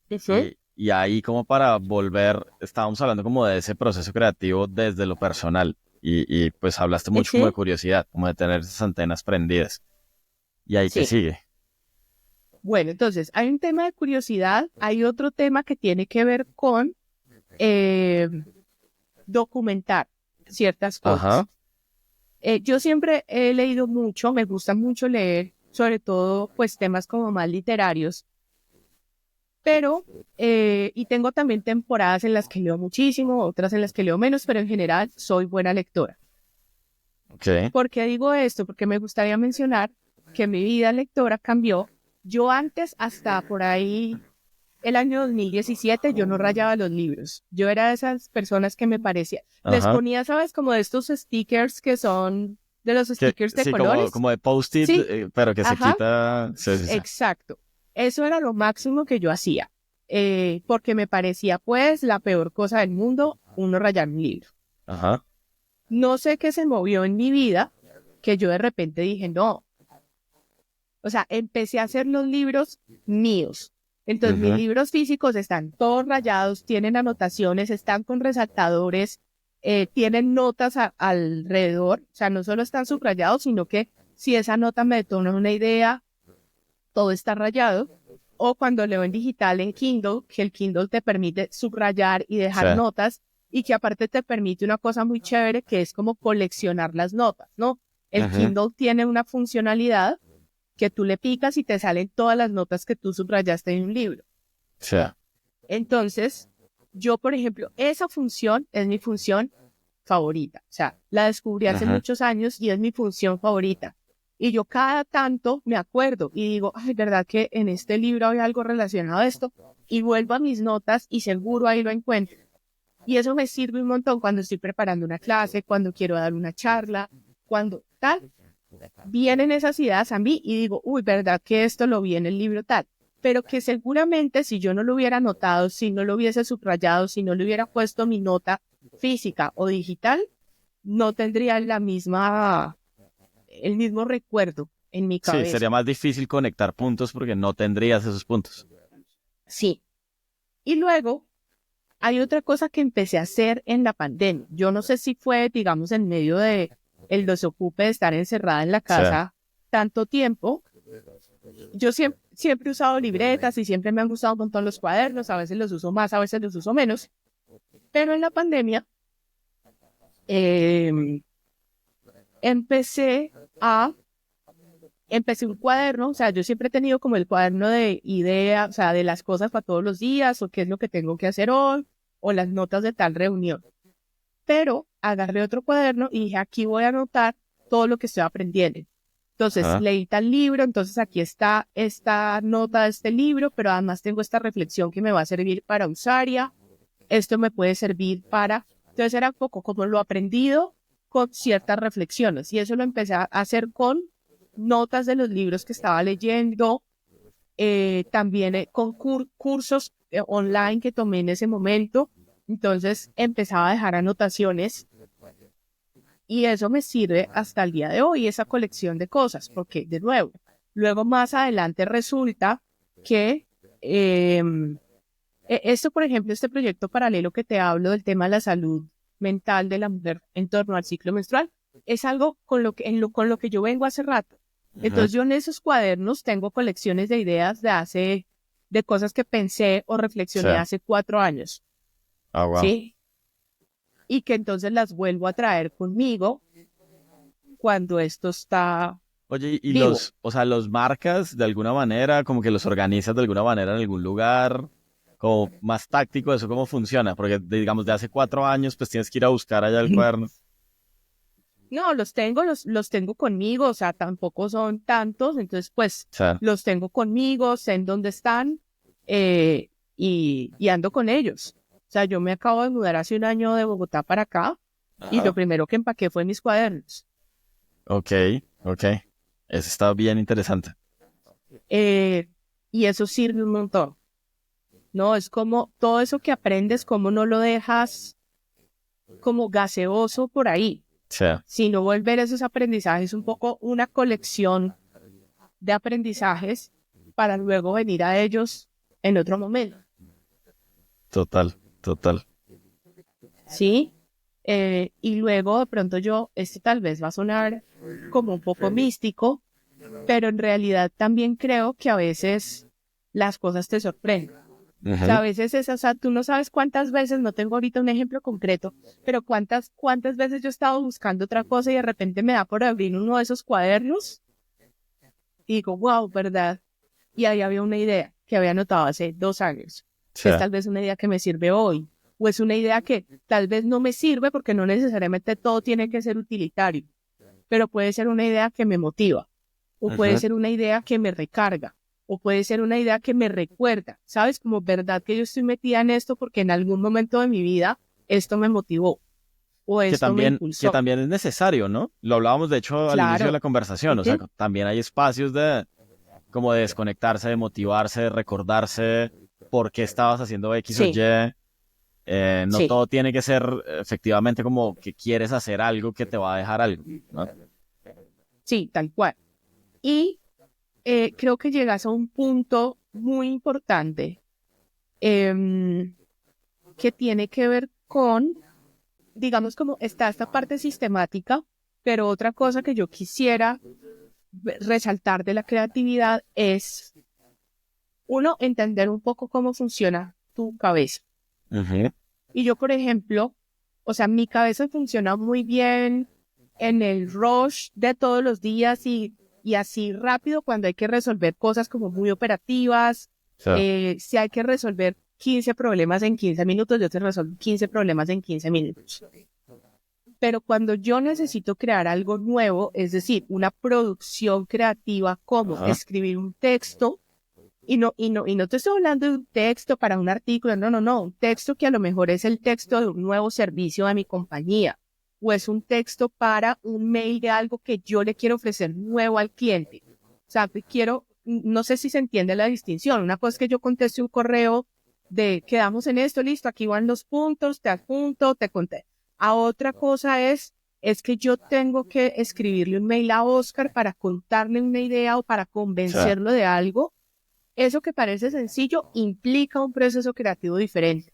¿Sí? Y ahí como para volver, estábamos hablando como de ese proceso creativo desde lo personal. Y pues hablaste mucho como de curiosidad, como de tener esas antenas prendidas. Y ahí que sigue. Bueno, entonces hay un tema de curiosidad, hay otro tema que tiene que ver con documentar ciertas cosas. Yo siempre he leído mucho, me gusta mucho leer, sobre todo pues temas como más literarios, pero, y tengo también temporadas en las que leo muchísimo, otras en las que leo menos, pero en general soy buena lectora. ¿Por qué digo esto? Porque me gustaría mencionar que mi vida lectora cambió. Yo antes, hasta por ahí el año 2017, yo no rayaba los libros. Yo era de esas personas que me parecía. Les ponía, ¿sabes? Como de estos stickers que son de los stickers de colores. Como de post-it, pero que se quita. Sí. Exacto. Eso era lo máximo que yo hacía. Porque me parecía, pues, la peor cosa del mundo, uno rayar un libro. No sé qué se movió en mi vida, que yo de repente dije, no. O sea, empecé a hacer los libros míos. Entonces, mis libros físicos están todos rayados, tienen anotaciones, están con resaltadores, tienen notas alrededor. O sea, no solo están subrayados, sino que si esa nota me detona una idea, todo está rayado. O cuando leo en digital en Kindle, que el Kindle te permite subrayar y dejar notas, y que aparte te permite una cosa muy chévere, que es como coleccionar las notas, ¿no? El Kindle tiene una funcionalidad que tú le picas y te salen todas las notas que tú subrayaste en un libro. Entonces, yo, por ejemplo, esa función es mi función favorita. O sea, la descubrí hace muchos años y es mi función favorita. Y yo cada tanto me acuerdo y digo, ay, ¿verdad que en este libro había algo relacionado a esto? Y vuelvo a mis notas y seguro ahí lo encuentro. Y eso me sirve un montón cuando estoy preparando una clase, cuando quiero dar una charla, cuando tal. vienen esas ideas a mí y digo, uy, ¿verdad que esto lo vi en el libro tal? Pero que seguramente si yo no lo hubiera anotado, si no lo hubiese subrayado, si no le hubiera puesto mi nota física o digital, no tendría el mismo recuerdo en mi Sí, cabeza. sería más difícil conectar puntos porque no tendrías esos puntos. Sí. Y luego hay otra cosa que empecé a hacer en la pandemia. Yo no sé si fue, digamos, en medio de el desocupe de estar encerrada en la Sí. casa tanto tiempo. Yo siempre he usado libretas y siempre me han gustado un montón los cuadernos. A veces los uso más, a veces los uso menos. Pero en la pandemia empecé un cuaderno, o sea, yo siempre he tenido como el cuaderno de ideas, o sea, de las cosas para todos los días, o qué es lo que tengo que hacer hoy, o las notas de tal reunión. Pero agarré otro cuaderno y dije, aquí voy a anotar todo lo que estoy aprendiendo. Entonces, Ajá. leí tal libro, entonces aquí está esta nota de este libro, pero además tengo esta reflexión que me va a servir para Usaria. Esto me puede servir para... Entonces era un poco como lo aprendido con ciertas reflexiones. Y eso lo empecé a hacer con notas de los libros que estaba leyendo, también con cursos online que tomé en ese momento. Entonces empezaba a dejar anotaciones y eso me sirve hasta el día de hoy, esa colección de cosas, porque de nuevo, luego más adelante resulta que esto, por ejemplo, este proyecto paralelo que te hablo del tema de la salud mental de la mujer en torno al ciclo menstrual, es algo con lo que yo vengo hace rato. Ajá. Entonces yo en esos cuadernos tengo colecciones de ideas de cosas que pensé o Sí. reflexioné hace 4 años, Ah, wow. ¿sí? Y que entonces las vuelvo a traer conmigo cuando esto está Oye, y vivo. o sea, los marcas de alguna manera, como que los organizas de alguna manera en algún lugar, como más táctico, eso cómo funciona, porque digamos de hace 4 años, pues tienes que ir a buscar allá el cuaderno. No, los tengo conmigo, o sea, tampoco son tantos, entonces pues O sea, los tengo conmigo, sé en dónde están y ando con ellos. O sea, yo me acabo de mudar hace un año de Bogotá para acá y lo ajá. primero que empaqué fue mis cuadernos. Ok, ok. Eso está bien interesante. Eh, y eso sirve un montón, ¿no? Es como todo eso que aprendes, como no lo dejas como gaseoso por ahí, O sea, sino volver esos aprendizajes un poco una colección de aprendizajes para luego venir a ellos en otro momento, total, total. ¿sí? Y luego de pronto este tal vez va a sonar como un poco místico, pero en realidad también creo que a veces las cosas te sorprenden. O sea, Ujú. a veces o sea, tú no sabes cuántas veces, no tengo ahorita un ejemplo concreto, pero cuántas veces yo he estado buscando otra cosa y de repente me da por abrir uno de esos cuadernos y digo, wow, ¿verdad? Y ahí había una idea que había anotado hace 2 años, O que es sea, tal vez una idea que me sirve hoy, o es una idea que tal vez no me sirve porque no necesariamente todo tiene que ser utilitario, pero puede ser una idea que me motiva, o puede ujú. ser una idea que me recarga, o puede ser una idea que me recuerda, ¿sabes? Como verdad que yo estoy metida en esto porque en algún momento de mi vida esto me motivó, o esto me Que impulsó. también es necesario, ¿no? Lo hablábamos de hecho al inicio de la Claro. conversación, o sea, Ujú. también hay espacios de como de desconectarse, de motivarse, de recordarse por qué estabas haciendo X o Y. Sí, No sí, todo tiene que ser efectivamente como que quieres hacer algo que te va a dejar algo, ¿no? sí, tal cual. Y creo que llegas a un punto muy importante em, que tiene que ver con, digamos, como está esta parte sistemática, pero otra cosa que yo quisiera resaltar de la creatividad es, uno, entender un poco cómo funciona tu cabeza. Ujú. Y yo, por ejemplo, o sea, mi cabeza funciona muy bien en el rush de todos los días y así rápido cuando hay que resolver cosas como muy operativas. O sea, Si hay que resolver 15 problemas en 15 minutos, yo te resuelvo 15 problemas en 15 minutos. Pero cuando yo necesito crear algo nuevo, es decir, una producción creativa como ajá, escribir un texto, y no te estoy hablando de un texto para un artículo, no, un texto que a lo mejor es el texto de un nuevo servicio de mi compañía, o es un texto para un mail de algo que yo le quiero ofrecer nuevo al cliente. O sea, no sé si se entiende la distinción. Una cosa es que yo conteste un correo de quedamos en esto, listo, aquí van los puntos, te adjunto, te conté. A otra cosa es que yo tengo que escribirle un mail a Oscar para contarle una idea o para convencerlo de algo. Eso que parece sencillo implica un proceso creativo diferente.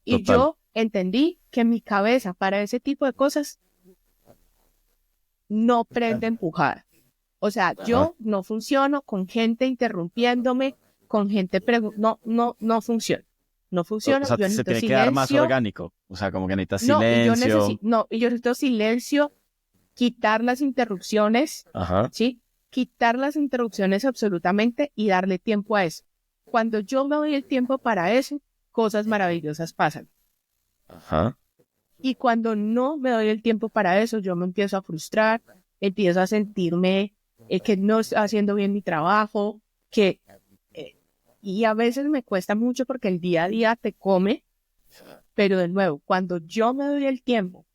Y yo entendí que mi cabeza para ese tipo de cosas no prende empujada. O sea, yo no funciono con gente interrumpiéndome, con gente no funciona. No funciona. O sea, yo se tiene silencio. que dar más orgánico. O sea, como que necesitas silencio. Y yo necesito silencio, quitar las interrupciones, ¿sí? Quitar las interrupciones absolutamente y darle tiempo a eso. Cuando yo me doy el tiempo para eso, cosas maravillosas pasan. Y cuando no me doy el tiempo para eso, yo me empiezo a frustrar, empiezo a sentirme que no estoy haciendo bien mi trabajo, y a veces me cuesta mucho porque el día a día te come, pero de nuevo, cuando yo me doy el tiempo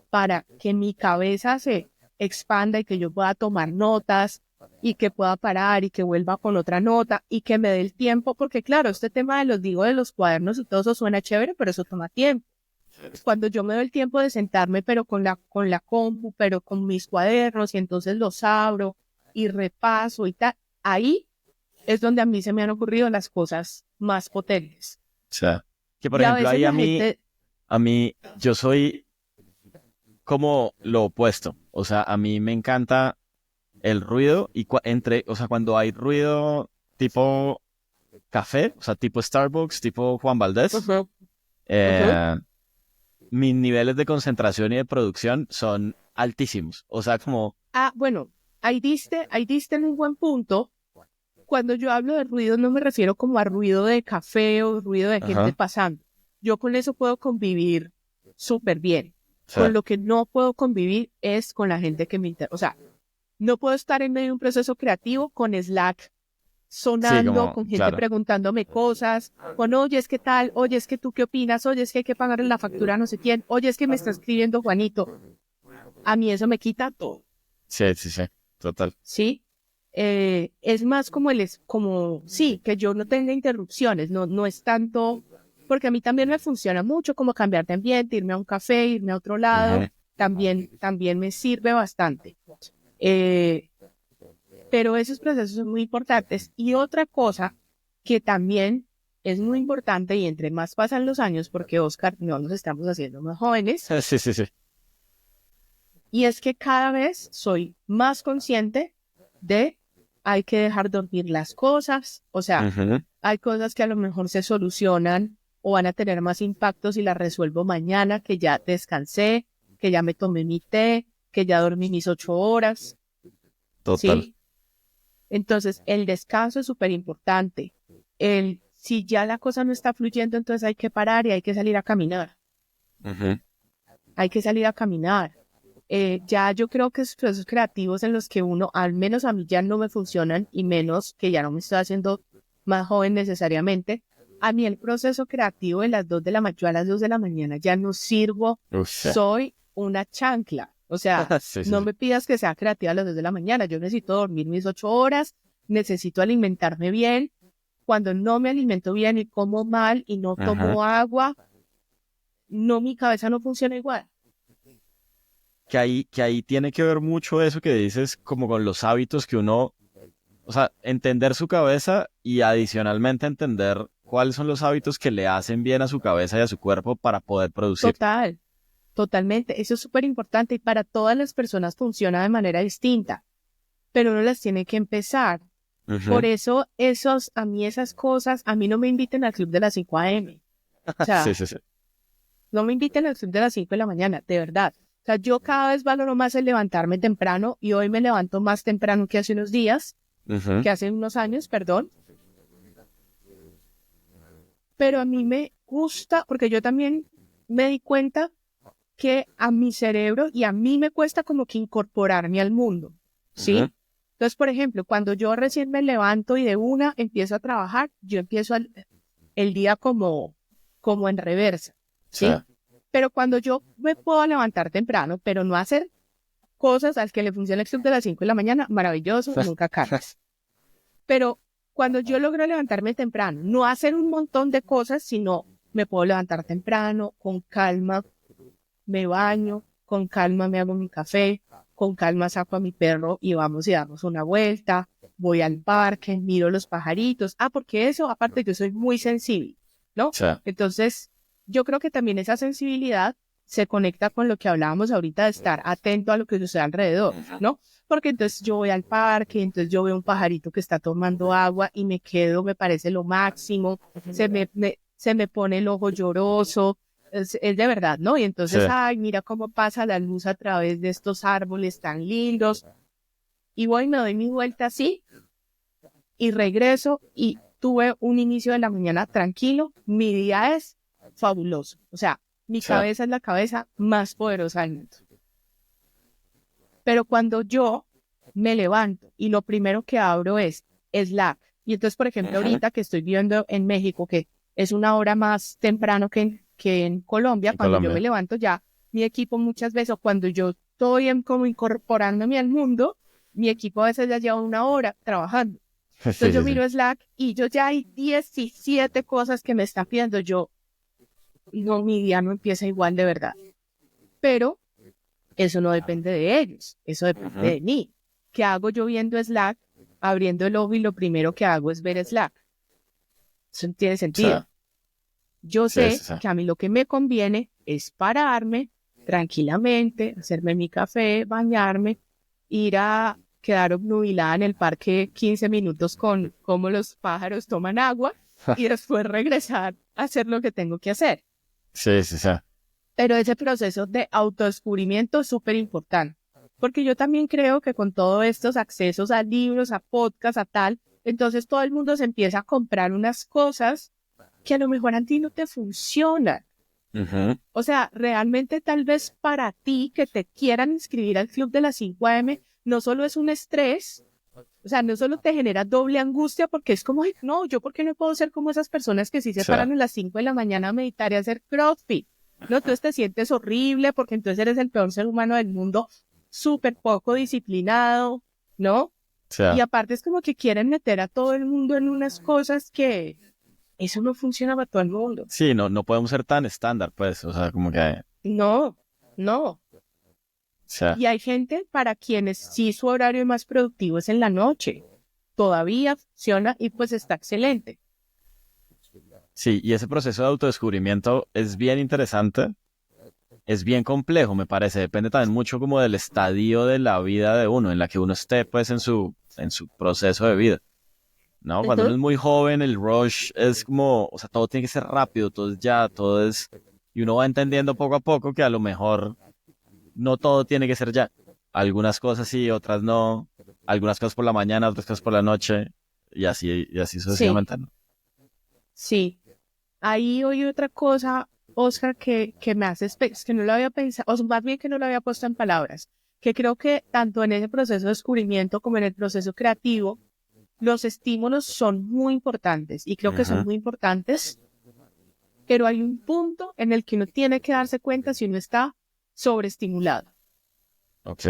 para que mi cabeza se expanda y que yo pueda tomar notas y que pueda parar y que vuelva con otra nota y que me dé el tiempo, porque claro, este tema de los cuadernos y todo eso suena chévere, pero eso toma tiempo. Cuando yo me doy el tiempo de sentarme, pero con la compu, pero con mis cuadernos, y entonces los abro y repaso y tal, ahí es donde a mí se me han ocurrido las cosas más potentes. O sea, que por ejemplo ahí a mí, yo soy como lo opuesto. O sea, a mí me encanta el ruido y o sea, cuando hay ruido tipo café, o sea, tipo Starbucks, tipo Juan Valdés, mis niveles de concentración y de producción son altísimos. O sea, como... bueno, ahí diste en un buen punto. Cuando yo hablo de ruido no me refiero como a ruido de café o ruido de gente pasando. Yo con eso puedo convivir súper bien. Con lo que no puedo convivir es con la gente que me interesa. O sea, no puedo estar en medio de un proceso creativo con Slack sonando, con gente preguntándome cosas, con oye, es que tal, oye, es que tú qué opinas, oye, es que hay que pagarle la factura a no sé quién, oye, es que me está escribiendo Juanito. A mí eso me quita todo. Sí, total. Sí. Es más como que yo no tenga interrupciones, no es tanto, porque a mí también me funciona mucho como cambiar de ambiente, irme a un café, irme a otro lado, también me sirve bastante. Pero esos procesos son muy importantes. Y otra cosa que también es muy importante, y entre más pasan los años, porque Oscar, no nos estamos haciendo más jóvenes. Sí. Y es que cada vez soy más consciente de hay que dejar dormir las cosas. O sea, hay cosas que a lo mejor se solucionan o van a tener más impacto si las resuelvo mañana, que ya descansé, que ya me tomé mi té, que ya dormí mis 8 horas. Total. ¿Sí? Entonces, el descanso es súper importante. Si ya la cosa no está fluyendo, entonces hay que parar y hay que salir a caminar. Hay que salir a caminar. Ya yo creo que esos procesos creativos en los que uno, al menos a mí ya no me funcionan, y menos que ya no me estoy haciendo más joven necesariamente, a mí el proceso creativo de las 2 de la mañana, yo a las 2 de la mañana ya no sirvo, soy una chancla. O sea, no me pidas que sea creativa a las 2 de la mañana, yo necesito dormir mis 8 horas, necesito alimentarme bien. Cuando no me alimento bien y como mal y no tomo agua, mi cabeza no funciona igual. Que ahí tiene que ver mucho eso que dices, como con los hábitos que uno, o sea, entender su cabeza y adicionalmente entender cuáles son los hábitos que le hacen bien a su cabeza y a su cuerpo para poder producir. Totalmente. Eso es súper importante y para todas las personas funciona de manera distinta, pero uno las tiene que empezar. Por eso, a mí esas cosas, a mí no me inviten al club de las 5 a.m. O sea, no me inviten al club de las 5 de la mañana, de verdad. O sea, yo cada vez valoro más el levantarme temprano y hoy me levanto más temprano que hace unos días, que hace unos años, perdón. Pero a mí me gusta, porque yo también me di cuenta que a mi cerebro y a mí me cuesta como que incorporarme al mundo, ¿sí? Entonces, por ejemplo, cuando yo recién me levanto y de una empiezo a trabajar, yo empiezo el día como en reversa, ¿sí? Pero cuando yo me puedo levantar temprano, pero no hacer cosas al que le funciona el club de las 5 de la mañana, maravilloso, nunca cargas. Pero cuando yo logro levantarme temprano, no hacer un montón de cosas, sino me puedo levantar temprano, con calma, me baño, con calma me hago mi café, con calma saco a mi perro y vamos y damos una vuelta, voy al parque, miro los pajaritos. Porque eso, aparte yo soy muy sensible, ¿no? Sí. Entonces, yo creo que también esa sensibilidad se conecta con lo que hablábamos ahorita de estar atento a lo que sucede alrededor, ¿no? Porque entonces yo voy al parque, entonces yo veo un pajarito que está tomando agua y me quedo, me parece lo máximo, se me pone el ojo lloroso, es de verdad, ¿no? Y entonces, Sí. ay, mira cómo pasa la luz a través de estos árboles tan lindos. Y voy, me doy mi vuelta así y regreso y tuve un inicio de la mañana tranquilo. Mi día es fabuloso. O sea, mi cabeza es la cabeza más poderosa del mundo. Pero cuando yo me levanto y lo primero que abro es Slack, y entonces, por ejemplo, ahorita que estoy viviendo en México, que es una hora más temprano que en Colombia, cuando yo me levanto ya, mi equipo muchas veces, o cuando yo estoy como incorporándome al mundo, mi equipo a veces ya lleva una hora trabajando. Entonces yo miro Slack y yo ya hay 17 cosas que me están pidiendo. No, mi día no empieza igual de verdad. Pero eso no depende de ellos, eso depende de mí. ¿Qué hago yo viendo Slack? Abriendo el ojo y lo primero que hago es ver Slack. Eso no tiene sentido. Yo sé que a mí lo que me conviene es pararme tranquilamente, hacerme mi café, bañarme, ir a quedar obnubilada en el parque 15 minutos con cómo los pájaros toman agua y después regresar a hacer lo que tengo que hacer. Sí. Pero ese proceso de autodescubrimiento es súper importante, porque yo también creo que con todos estos accesos a libros, a podcasts, a tal, entonces todo el mundo se empieza a comprar unas cosas que a lo mejor a ti no te funcionan. O sea, realmente tal vez para ti que te quieran inscribir al club de las 5 a.m. no solo es un estrés, o sea, no solo te genera doble angustia porque es como, no, yo por qué no puedo ser como esas personas que sí se paran a las 5 de la mañana a meditar y a hacer CrossFit. No, tú te sientes horrible porque entonces eres el peor ser humano del mundo, súper poco disciplinado, ¿no? Y aparte es como que quieren meter a todo el mundo en unas cosas que eso no funciona para todo el mundo. Sí, no podemos ser tan estándar, pues, o sea, como que... No. Y hay gente para quienes sí su horario más productivo es en la noche. Todavía funciona y pues está excelente. Sí, y ese proceso de autodescubrimiento es bien interesante, es bien complejo, me parece. Depende también mucho como del estadio de la vida de uno, en la que uno esté, pues, en su proceso de vida. ¿No? Cuando uno es muy joven, el rush es como, o sea, todo tiene que ser rápido, todo es ya, todo es... Y uno va entendiendo poco a poco que a lo mejor no todo tiene que ser ya. Algunas cosas sí, otras no. Algunas cosas por la mañana, otras cosas por la noche. Y así sucesivamente, ¿no? Sí. Ahí oí otra cosa, Oscar, que me hace, que no lo había pensado, o más bien que no lo había puesto en palabras, que creo que tanto en ese proceso de descubrimiento como en el proceso creativo, los estímulos son muy importantes y creo que son muy importantes, pero hay un punto en el que uno tiene que darse cuenta si uno está sobreestimulado. Ok.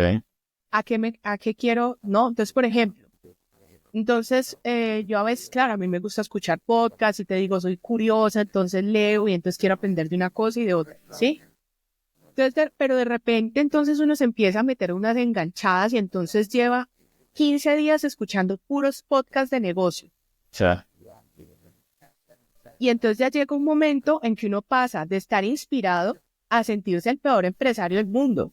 ¿A qué quiero? No, entonces, por ejemplo, yo a veces, claro, a mí me gusta escuchar podcasts y te digo, soy curiosa, entonces leo y entonces quiero aprender de una cosa y de otra, ¿sí? Entonces, pero de repente entonces uno se empieza a meter unas enganchadas y entonces lleva 15 días escuchando puros podcasts de negocio. Y entonces ya llega un momento en que uno pasa de estar inspirado a sentirse el peor empresario del mundo.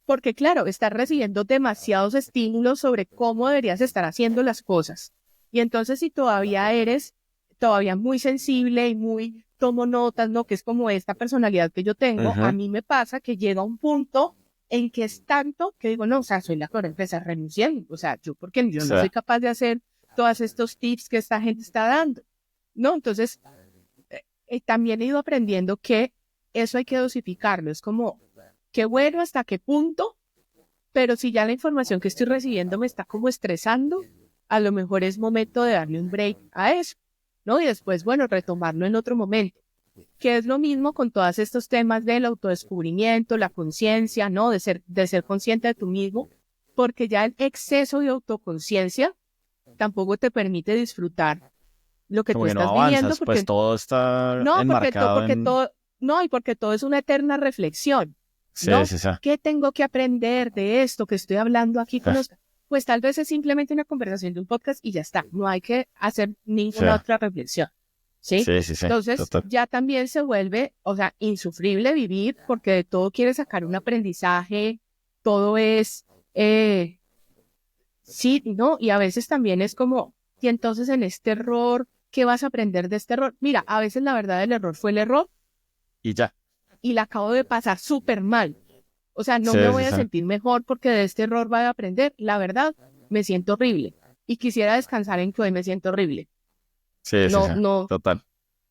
Porque claro, estás recibiendo demasiados estímulos sobre cómo deberías estar haciendo las cosas. Y entonces si todavía eres muy sensible y muy tomo notas, ¿no? Que es como esta personalidad que yo tengo, a mí me pasa que llega un punto en que es tanto que digo, no, o sea, soy la peor empresa, renunciando. O sea, porque yo no soy capaz de hacer todos estos tips que esta gente está dando. ¿No? Entonces, también he ido aprendiendo que eso hay que dosificarlo. Es como, qué bueno, hasta qué punto, pero si ya la información que estoy recibiendo me está como estresando, a lo mejor es momento de darle un break a eso, ¿no? Y después, bueno, retomarlo en otro momento. Que es lo mismo con todos estos temas del autodescubrimiento, la conciencia, ¿no? De ser consciente de tú mismo, porque ya el exceso de autoconciencia tampoco te permite disfrutar lo que Como tú que no estás viviendo, avanzas, pues porque todo está no, enmarcado en... porque todo es una eterna reflexión, Sí, ¿no? sí, sí. ¿Qué tengo que aprender de esto que estoy hablando aquí con los... Pues tal vez es simplemente una conversación de un podcast y ya está. No hay que hacer Sí, ninguna otra reflexión, ¿sí? sí, sí, sí, Entonces total. ya también se vuelve, o sea, insufrible vivir porque de todo quieres sacar un aprendizaje, todo es, sí, ¿no? Y a veces también es como, y entonces en este error, ¿qué vas a aprender de este error? Mira, a veces la verdad el error fue el error Y ya. y la acabo de pasar súper mal. O sea, no Sí, me sí, voy a sí. sentir mejor porque de este error voy a aprender. La verdad, me siento horrible. Y quisiera descansar en que hoy me siento horrible. Sí, sí, sí. No, no, Total. sí,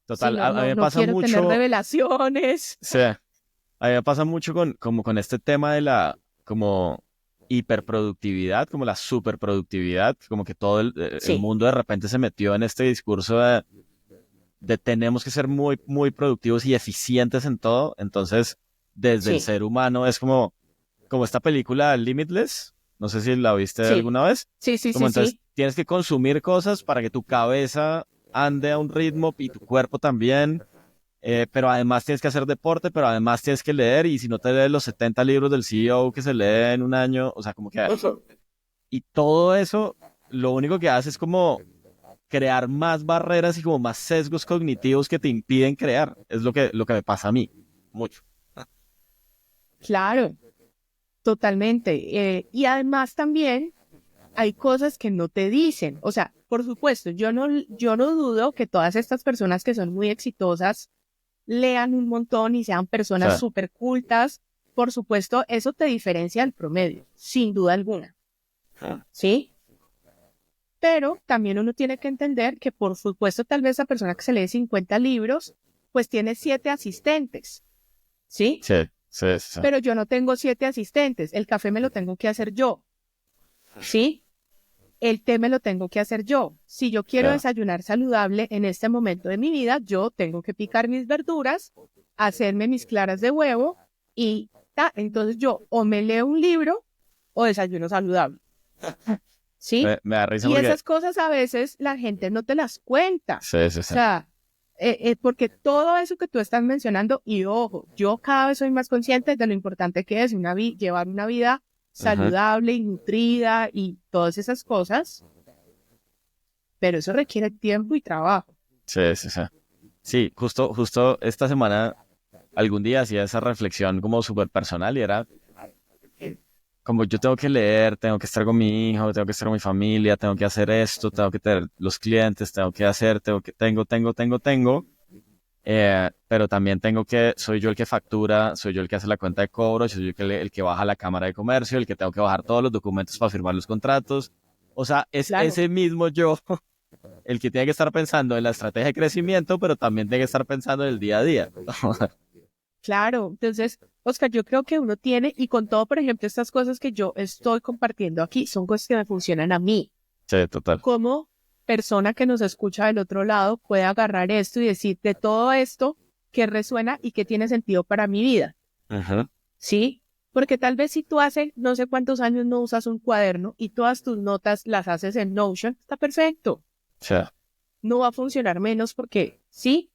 Total. no, A mí no, me no pasa quiero tener mucho, revelaciones. sí, a mí me pasa mucho con este tema de la, como, hiperproductividad, como la superproductividad, como que todo el Sí, mundo de repente se metió en este discurso de tenemos que ser muy, muy productivos y eficientes en todo. Entonces, desde el sí, ser humano es como esta película Limitless, no sé si la viste sí, alguna vez, sí, sí, como sí, entonces sí. tienes que consumir cosas para que tu cabeza ande a un ritmo y tu cuerpo también, pero además tienes que hacer deporte, pero además tienes que leer y si no te lees los 70 libros del CEO que se lee en un año, o sea, como que... Y todo eso, lo único que hace es como crear más barreras y como más sesgos cognitivos que te impiden crear. Es lo que me pasa a mí, mucho. Claro, totalmente. Y además también hay cosas que no te dicen. O sea, por supuesto, yo no dudo que todas estas personas que son muy exitosas lean un montón y sean O personas sea, súper cultas. Por supuesto, eso te diferencia del promedio, sin duda alguna, ¿sí? Pero también uno tiene que entender que, por supuesto, tal vez la persona que se lee 50 libros, pues tiene 7 asistentes, ¿sí? sí, sí, sí, sí. Pero yo no tengo 7 asistentes. El café me lo tengo que hacer yo, ¿sí? El té me lo tengo que hacer yo. Si yo quiero Yeah. desayunar saludable en este momento de mi vida, yo tengo que picar mis verduras, hacerme mis claras de huevo y entonces yo o me leo un libro o desayuno saludable, ¿sí? Me da risa Y porque... esas cosas a veces la gente no te las cuenta. Sí, sí, O sí. sea, porque todo eso que tú estás mencionando, y ojo, yo cada vez soy más consciente de lo importante que es llevar una vida Ujú. saludable y nutrida y todas esas cosas, pero eso requiere tiempo y trabajo. Sí, sí, sí. Sí, justo esta semana, algún día hacía esa reflexión como súper personal y era como yo tengo que leer, tengo que estar con mi hijo, tengo que estar con mi familia, tengo que hacer esto, tengo que tener los clientes, tengo que hacer, tengo, pero también soy yo el que factura, soy yo el que hace la cuenta de cobro, soy yo el que baja la cámara de comercio, el que tengo que bajar todos los documentos para firmar los contratos. O sea, es Claro, ese mismo yo el que tiene que estar pensando en la estrategia de crecimiento, pero también tiene que estar pensando en el día a día. claro. Entonces, Oscar, yo creo que uno tiene, y con todo, por ejemplo, estas cosas que yo estoy compartiendo aquí, son cosas que me funcionan a mí. Sí, total. Como persona que nos escucha del otro lado puede agarrar esto y decir de todo esto que resuena y que tiene sentido para mi vida, Ujú. ¿sí? Porque tal vez si tú hace no sé cuántos años no usas un cuaderno y todas tus notas las haces en Notion, está perfecto. Sí, No va a funcionar menos porque sí,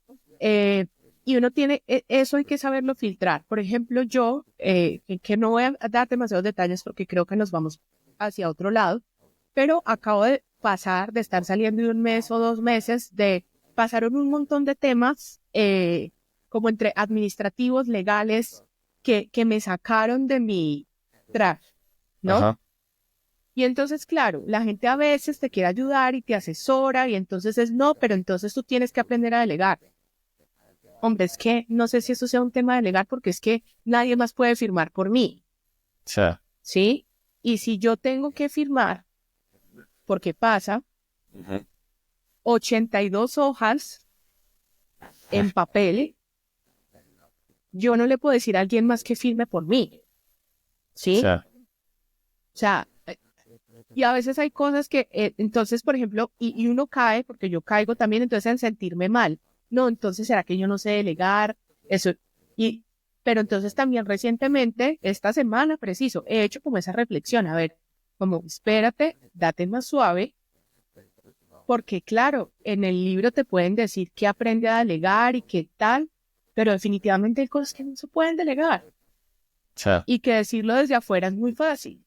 y uno tiene, eso hay que saberlo filtrar. Por ejemplo, yo, que no voy a dar demasiados detalles porque creo que nos vamos hacia otro lado, pero acabo de pasar, de estar saliendo de un mes o 2 meses, pasaron un montón de temas, como entre administrativos, legales, que me sacaron de mi track, ¿no? ajá, Y entonces, claro, la gente a veces te quiere ayudar y te asesora y entonces es no, pero entonces tú tienes que aprender a delegar. Hombre, es que no sé si eso sea un tema de delegar porque es que nadie más puede firmar por mí, sí, ¿sí? Y si yo tengo que firmar, porque pasa, ujú, 82 hojas en papel, yo no le puedo decir a alguien más que firme por mí, sí, ¿sí? O sea, y a veces hay cosas que, entonces, por ejemplo, y uno cae, porque yo caigo también, entonces en sentirme mal. no, entonces ¿será que yo no sé delegar? Eso. Pero entonces también recientemente, esta semana preciso, he hecho como esa reflexión, a ver, como espérate, date más suave, porque claro, en el libro te pueden decir que aprende a delegar y qué tal, pero definitivamente hay cosas que no se pueden delegar y que decirlo desde afuera es muy fácil.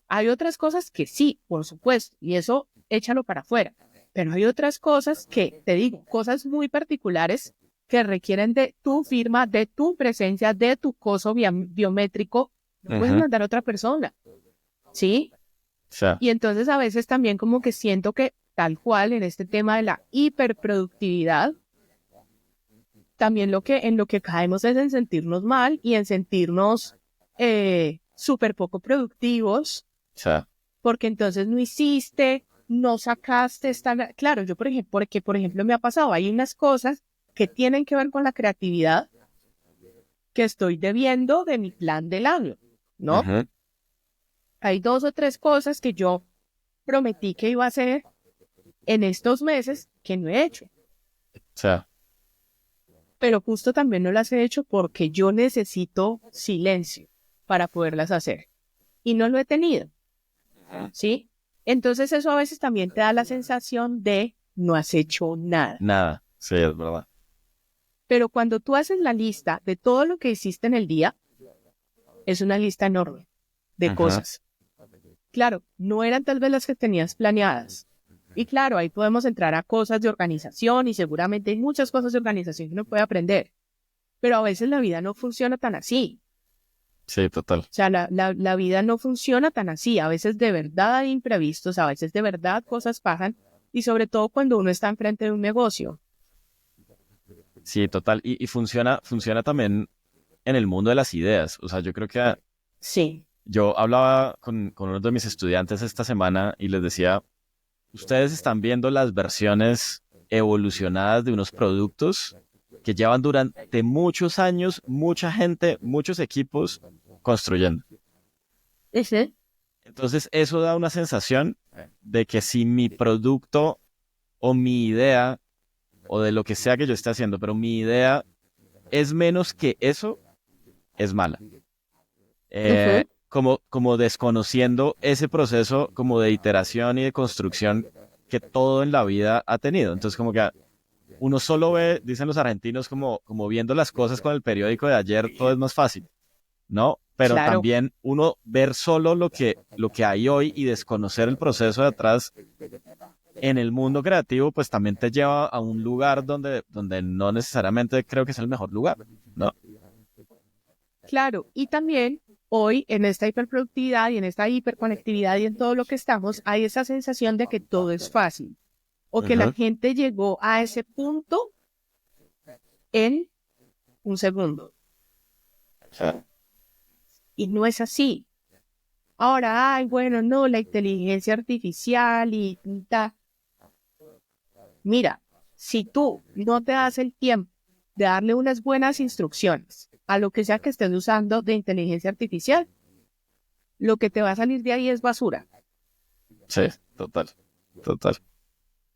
Hay otras cosas que sí, por supuesto, y eso échalo para afuera, pero hay otras cosas que, te digo, cosas muy particulares que requieren de tu firma, de tu presencia, de tu coso biométrico, no puedes mandar a otra persona, ¿sí? Y entonces a veces también como que siento que tal cual en este tema de la hiperproductividad, también en lo que caemos es en sentirnos mal y en sentirnos súper poco productivos, porque entonces no hiciste, no sacaste, claro, yo por ejemplo me ha pasado, hay unas cosas que tienen que ver con la creatividad que estoy debiendo de mi plan del año, ¿no? Hay 2 o 3 cosas que yo prometí que iba a hacer en estos meses que no he hecho. Pero justo también no las he hecho porque yo necesito silencio para poderlas hacer. Y no lo he tenido, ¿sí? Entonces eso a veces también te da la sensación de no has hecho nada. Nada, sí, es verdad. Pero cuando tú haces la lista de todo lo que hiciste en el día, es una lista enorme de cosas. Claro, no eran tal vez las que tenías planeadas. Y claro, ahí podemos entrar a cosas de organización y seguramente hay muchas cosas de organización que uno puede aprender. Pero a veces la vida no funciona tan así. Sí, total. O sea, la vida no funciona tan así. A veces de verdad hay imprevistos, a veces de verdad cosas pasan. Y sobre todo cuando uno está enfrente de un negocio. Sí, total. Y funciona también en el mundo de las ideas. O sea, yo creo que sí. Yo hablaba con uno de mis estudiantes esta semana y les decía, ustedes están viendo las versiones evolucionadas de unos productos que llevan durante muchos años, mucha gente, muchos equipos construyendo. ¿Ese? Entonces eso da una sensación de que si mi producto o mi idea o de lo que sea que yo esté haciendo, pero mi idea es menos que eso, es mala. Como desconociendo ese proceso como de iteración y de construcción que todo en la vida ha tenido. Entonces como que uno solo ve, dicen los argentinos, como viendo las cosas con el periódico de ayer, todo es más fácil, ¿no? Pero también uno ver solo lo que hay hoy y desconocer el proceso de atrás en el mundo creativo, pues también te lleva a un lugar donde no necesariamente creo que es el mejor lugar, ¿no? Claro, y también hoy en esta hiperproductividad y en esta hiperconectividad y en todo lo que estamos, hay esa sensación de que todo es fácil o que la gente llegó a ese punto en un segundo. Y no es así. Ahora, bueno, no, la inteligencia artificial y tal. Mira, si tú no te das el tiempo de darle unas buenas instrucciones a lo que sea que estés usando de inteligencia artificial, lo que te va a salir de ahí es basura. Sí, total. O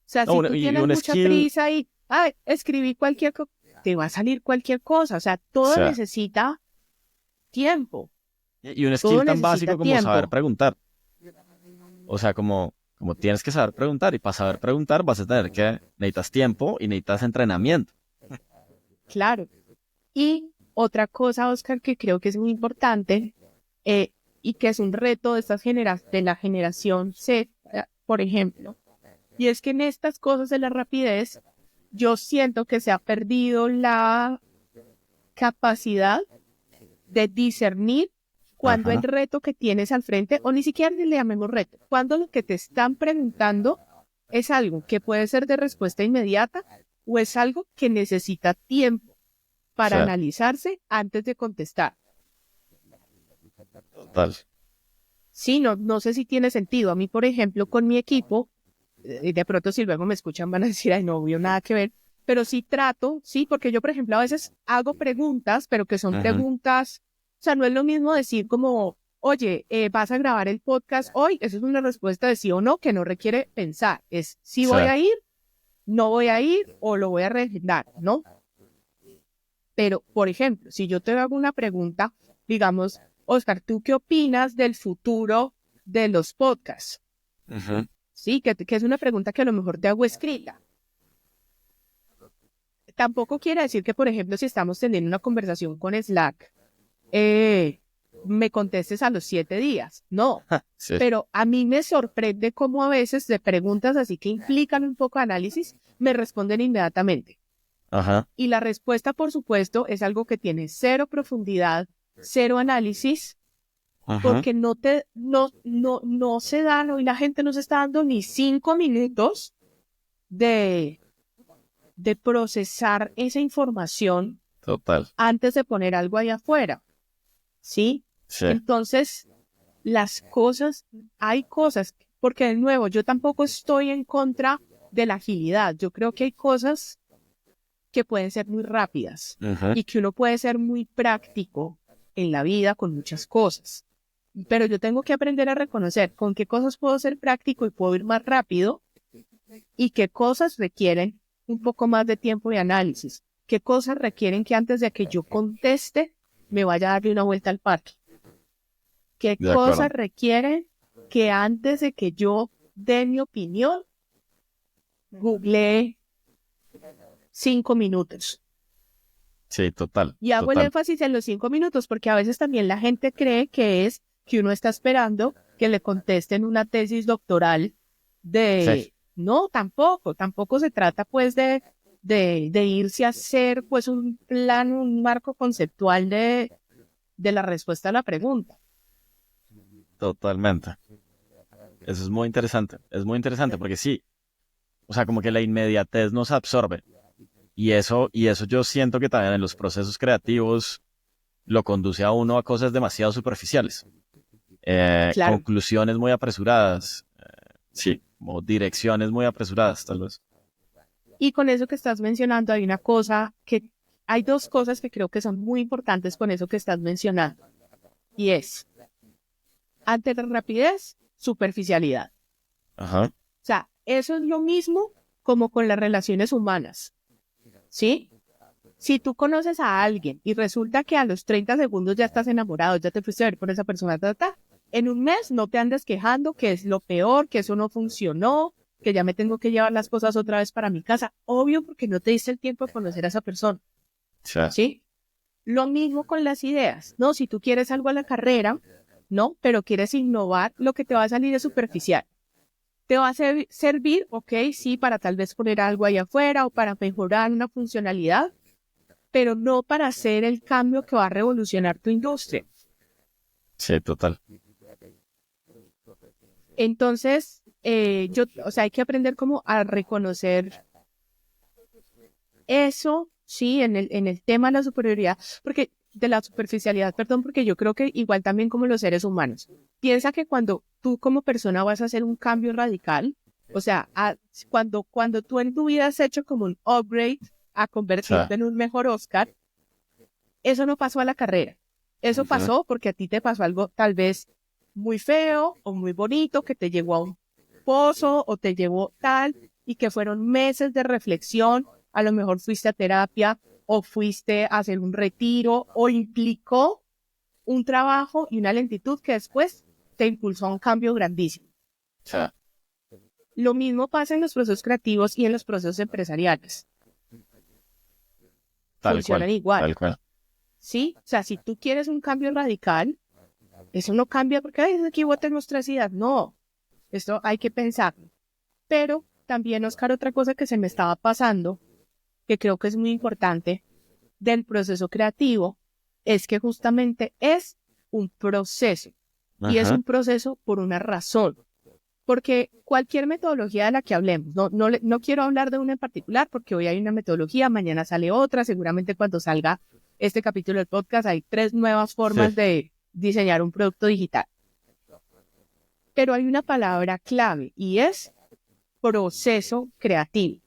sea, si tú tienes mucha prisa y escribí cualquier cosa, te va a salir cualquier cosa. O sea, todo necesita tiempo. Y un skill tan básico como saber preguntar. O sea, como tienes que saber preguntar, y para saber preguntar vas a tener que, necesitas tiempo y necesitas entrenamiento. Claro. Y otra cosa, Oscar, que creo que es muy importante y que es un reto de de la generación Z, por ejemplo, y es que en estas cosas de la rapidez, yo siento que se ha perdido la capacidad de discernir cuando el reto que tienes al frente, o ni siquiera le llamemos reto, cuando lo que te están preguntando es algo que puede ser de respuesta inmediata o es algo que necesita tiempo para analizarse antes de contestar. Total. Sí, no sé si tiene sentido. A mí, por ejemplo, con mi equipo, de pronto si luego me escuchan van a decir, ay, no vio nada que ver, pero sí trato, sí, porque yo, por ejemplo, a veces hago preguntas, pero que son preguntas, o sea, no es lo mismo decir como, oye, ¿vas a grabar el podcast hoy? Eso es una respuesta de sí o no, que no requiere pensar, es si voy a ir no voy a ir o lo voy a reagendar, ¿no? Pero, por ejemplo, si yo te hago una pregunta, digamos, Oscar, ¿tú qué opinas del futuro de los podcasts? Sí, que es una pregunta que a lo mejor te hago escrita. Tampoco quiere decir que, por ejemplo, si estamos teniendo una conversación con Slack, me contestes a los 7 días. No, Sí. Pero a mí me sorprende cómo a veces de preguntas así que implican un poco de análisis, me responden inmediatamente. Ajá. Y la respuesta, por supuesto, es algo que tiene cero profundidad, cero análisis, porque no se dan, hoy la gente no se está dando ni 5 minutos de procesar esa información Total. antes de poner algo ahí afuera. ¿Sí? Sí. Entonces, hay cosas, porque de nuevo, yo tampoco estoy en contra de la agilidad. Yo creo que hay cosas que pueden ser muy rápidas y que uno puede ser muy práctico en la vida con muchas cosas. Pero yo tengo que aprender a reconocer con qué cosas puedo ser práctico y puedo ir más rápido y qué cosas requieren un poco más de tiempo y análisis. Qué cosas requieren que antes de que yo conteste me vaya a darle una vuelta al parque. ¿Qué cosas requieren que antes de que yo dé mi opinión, googleé 5 minutos? Sí, total. Y hago el énfasis en los 5 minutos porque a veces también la gente cree que uno está esperando que le contesten una tesis doctoral de... Sí. No, tampoco se trata pues de irse a hacer pues un plan, un marco conceptual de la respuesta a la pregunta. Totalmente. Eso es muy interesante. Es muy interesante porque sí, o sea, como que la inmediatez nos absorbe. Y eso yo siento que también en los procesos creativos lo conduce a uno a cosas demasiado superficiales. Claro. Conclusiones muy apresuradas. Sí, como direcciones muy apresuradas, tal vez. Y con eso que estás mencionando hay dos cosas que creo que son muy importantes con eso que estás mencionando. Y es, ante la rapidez, superficialidad. Ajá. O sea, eso es lo mismo como con las relaciones humanas. ¿Sí? Si tú conoces a alguien y resulta que a los 30 segundos ya estás enamorado, ya te fuiste a ver por esa persona, en un mes no te andes quejando que es lo peor, que eso no funcionó, que ya me tengo que llevar las cosas otra vez para mi casa. Obvio, porque no te diste el tiempo de conocer a esa persona. Sí. ¿Sí? Lo mismo con las ideas, ¿no? Si tú quieres algo a la carrera, ¿no? Pero quieres innovar, lo que te va a salir es superficial. Te va a servir, ok, sí, para tal vez poner algo ahí afuera o para mejorar una funcionalidad, pero no para hacer el cambio que va a revolucionar tu industria. Sí, total. Entonces, hay que aprender como a reconocer eso, sí, en el tema de la superioridad, de la superficialidad, porque yo creo que igual también como los seres humanos, piensa que cuando tú como persona vas a hacer un cambio radical, o sea, cuando tú en tu vida has hecho como un upgrade a convertirte en un mejor Oscar, eso no pasó a la carrera. Eso pasó porque a ti te pasó algo tal vez muy feo o muy bonito, que te llevó a un pozo o te llevó tal, y que fueron meses de reflexión. A lo mejor fuiste a terapia o fuiste a hacer un retiro o implicó un trabajo y una lentitud que después te impulsó a un cambio grandísimo. Sí. Lo mismo pasa en los procesos creativos y en los procesos empresariales. Funcionan igual. Tal cual. ¿Sí? O sea, si tú quieres un cambio radical, eso no cambia porque aquí voten nuestras ideas. No, esto hay que pensarlo. Pero también, Oscar, otra cosa que se me estaba pasando, que creo que es muy importante del proceso creativo, es que justamente es un proceso. Y es un proceso por una razón. Porque cualquier metodología de la que hablemos, no quiero hablar de una en particular, porque hoy hay una metodología, mañana sale otra, seguramente cuando salga este capítulo del podcast hay 3 nuevas formas de diseñar un producto digital. Pero hay una palabra clave y es proceso creativo.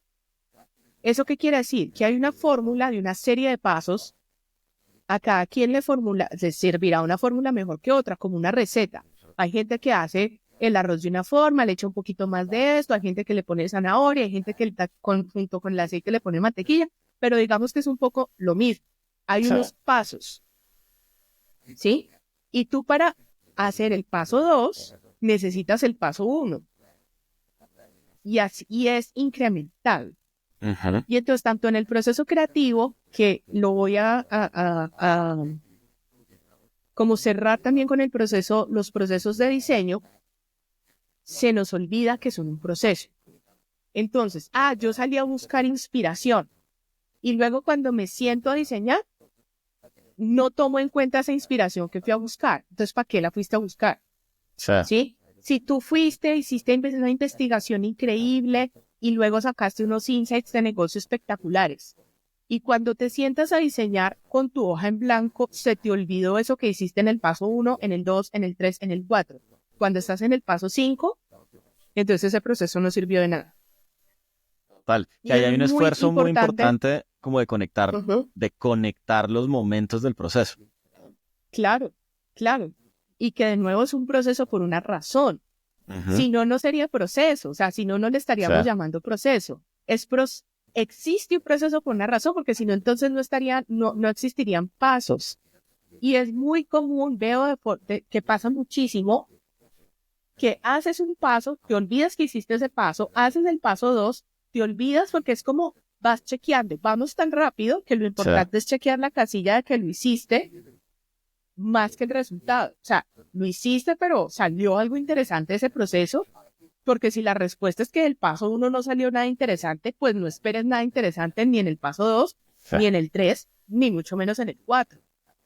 ¿Eso qué quiere decir? Que hay una fórmula de una serie de pasos. A cada quien le servirá una fórmula mejor que otra, como una receta. Hay gente que hace el arroz de una forma, le echa un poquito más de esto, hay gente que le pone zanahoria, hay gente que junto con el aceite le pone mantequilla, pero digamos que es un poco lo mismo. Hay unos pasos, ¿sí? Y tú para hacer el paso 2 necesitas el paso 1. Y es incremental. Ujú. Y entonces, tanto en el proceso creativo, que lo voy a como cerrar también con el proceso, los procesos de diseño, se nos olvida que son un proceso. Entonces, yo salí a buscar inspiración. Y luego cuando me siento a diseñar, no tomo en cuenta esa inspiración que fui a buscar. Entonces, ¿para qué la fuiste a buscar? Sí. ¿Sí? Si tú fuiste, hiciste una investigación increíble y luego sacaste unos insights de negocio espectaculares. Y cuando te sientas a diseñar con tu hoja en blanco, se te olvidó eso que hiciste en el paso 1, en el 2, en el 3, en el 4. Cuando estás en el paso 5, entonces ese proceso no sirvió de nada. Total. Y Que ahí es hay un muy esfuerzo muy importante como Ujú. de conectar los momentos del proceso. Claro, claro. Y que de nuevo es un proceso por una razón. Ujú. Si no, no sería proceso. O sea, si no, no le Sí. estaríamos llamando proceso. Existe un proceso por una razón, porque si no, entonces no existirían pasos. Y es muy común, veo que pasa muchísimo, que haces un paso, te olvidas que hiciste ese paso, haces el paso 2, te olvidas porque es como vas chequeando. Vamos tan rápido que lo Sí. importante es chequear la casilla de que lo hiciste más que el resultado. O sea, lo hiciste, pero salió algo interesante de ese proceso, porque si la respuesta es que el paso 1 no salió nada interesante, pues no esperes nada interesante ni en el paso 2, Sí. ni en el 3, ni mucho menos en el 4.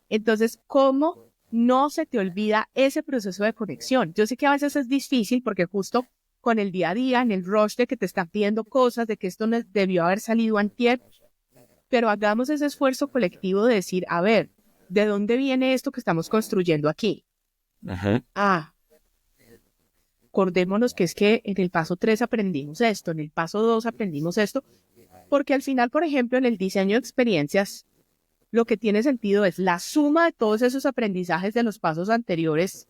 Entonces, ¿cómo no se te olvida ese proceso de conexión? Yo sé que a veces es difícil porque justo con el día a día, en el rush de que te están pidiendo cosas, de que esto no debió haber salido antier, pero hagamos ese esfuerzo colectivo de decir, a ver, ¿de dónde viene esto que estamos construyendo aquí? Ujú. Acordémonos que es que en el paso 3 aprendimos esto, en el paso 2 aprendimos esto, porque al final, por ejemplo, en el diseño de experiencias, lo que tiene sentido es la suma de todos esos aprendizajes de los pasos anteriores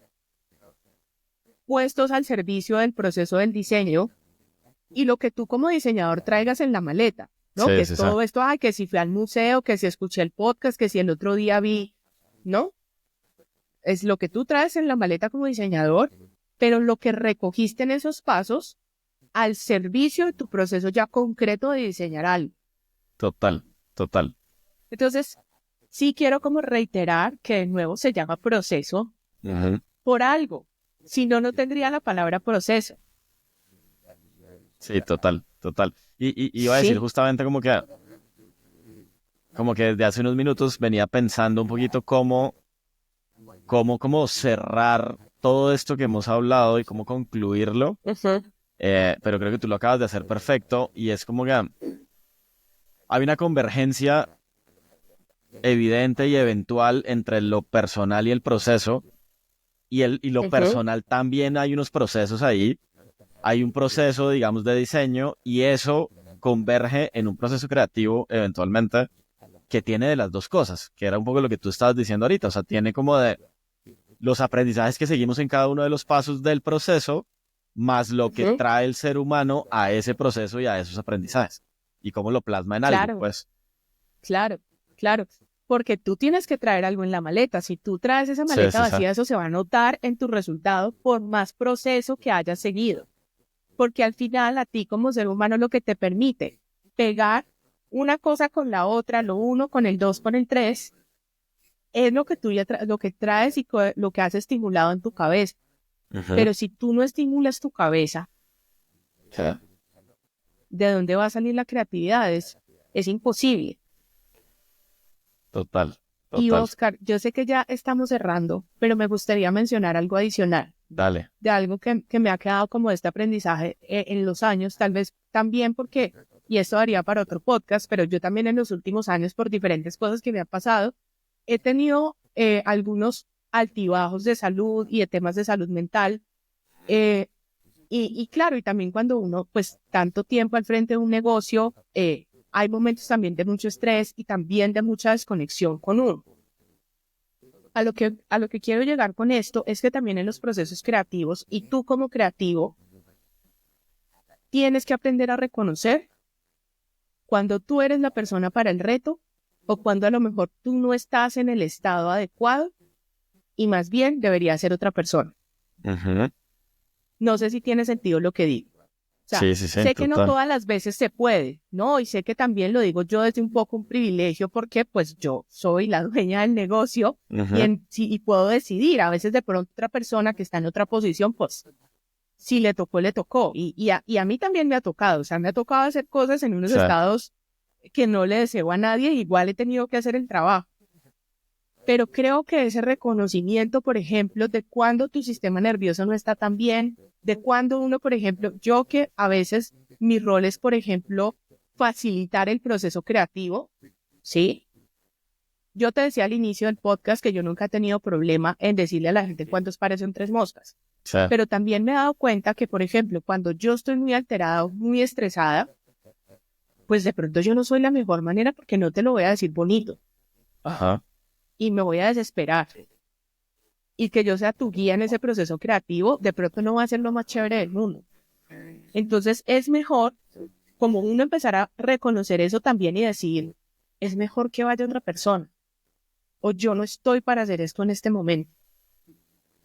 puestos al servicio del proceso del diseño y lo que tú como diseñador traigas en la maleta, ¿no? Que Sí, es sí, sí. todo esto, que si fui al museo, que si escuché el podcast, que si el otro día vi, ¿no? Es lo que tú traes en la maleta como diseñador, pero lo que recogiste en esos pasos al servicio de tu proceso ya concreto de diseñar algo. Total, total. Entonces, sí quiero como reiterar que de nuevo se llama proceso Ujú. por algo. Si no, no tendría la palabra proceso. Sí, total, total. Y iba a decir Sí. justamente como que desde hace unos minutos venía pensando un poquito cómo cerrar todo esto que hemos hablado y cómo concluirlo. Ujú. Pero creo que tú lo acabas de hacer perfecto y es como que hay una convergencia evidente y eventual entre lo personal y el proceso y lo Ujú. personal también hay unos procesos ahí. Hay un proceso, digamos, de diseño y eso converge en un proceso creativo eventualmente que tiene de las dos cosas, que era un poco lo que tú estabas diciendo ahorita, o sea, tiene como de los aprendizajes que seguimos en cada uno de los pasos del proceso, más lo que Ujú. trae el ser humano a ese proceso y a esos aprendizajes, y cómo lo plasma en algo, Claro, pues. claro, claro. Porque tú tienes que traer algo en la maleta. Si tú traes esa Sí, maleta sí, sí. vacía, eso se va a notar en tu resultado por más proceso que hayas seguido. Porque al final a ti como ser humano lo que te permite pegar una cosa con la otra, lo uno con el dos con el tres, es lo que tú lo que traes y lo que has estimulado en tu cabeza. Ujú. Pero si tú no estimulas tu cabeza, Sí. ¿de dónde va a salir la creatividad? Es imposible. Total, Y total. Oscar, yo sé que ya estamos cerrando, pero me gustaría mencionar algo adicional, Dale. de algo que me ha quedado como este aprendizaje en los años, tal vez también porque, y esto daría para otro podcast, pero yo también en los últimos años, por diferentes cosas que me han pasado, he tenido algunos altibajos de salud y de temas de salud mental. eh, y claro, y también cuando uno, pues, tanto tiempo al frente de un negocio, hay momentos también de mucho estrés y también de mucha desconexión con uno. a lo que quiero llegar con esto es que también en los procesos creativos y tú como creativo tienes que aprender a reconocer cuando tú eres la persona para el reto o cuando a lo mejor tú no estás en el estado adecuado y más bien debería ser otra persona. Uh-huh. No sé si tiene sentido lo que digo. O sea, Sí, sé que no todas las veces se puede, ¿no? Y sé que también lo digo yo desde un poco un privilegio porque pues yo soy la dueña del negocio y puedo decidir. A veces de pronto otra persona que está en otra posición, pues si le tocó, le tocó. Y a mí también me ha tocado. O sea, me ha tocado hacer cosas en unos estados que no le deseo a nadie. Igual he tenido que hacer el trabajo. Pero creo que ese reconocimiento, por ejemplo, de cuando tu sistema nervioso no está tan bien, de cuando uno, por ejemplo, yo que a veces mi rol es, por ejemplo, facilitar el proceso creativo, ¿sí? Yo te decía al inicio del podcast que yo nunca he tenido problema en decirle a la gente cuántos pares son 3 moscas. Sí. Pero también me he dado cuenta que, por ejemplo, cuando yo estoy muy alterada o muy estresada, pues de pronto yo no soy la mejor manera porque no te lo voy a decir bonito. Ajá. Y me voy a desesperar. Y que yo sea tu guía en ese proceso creativo, de pronto no va a ser lo más chévere del mundo. Entonces es mejor, como uno empezar a reconocer eso también y decir, es mejor que vaya otra persona. O yo no estoy para hacer esto en este momento.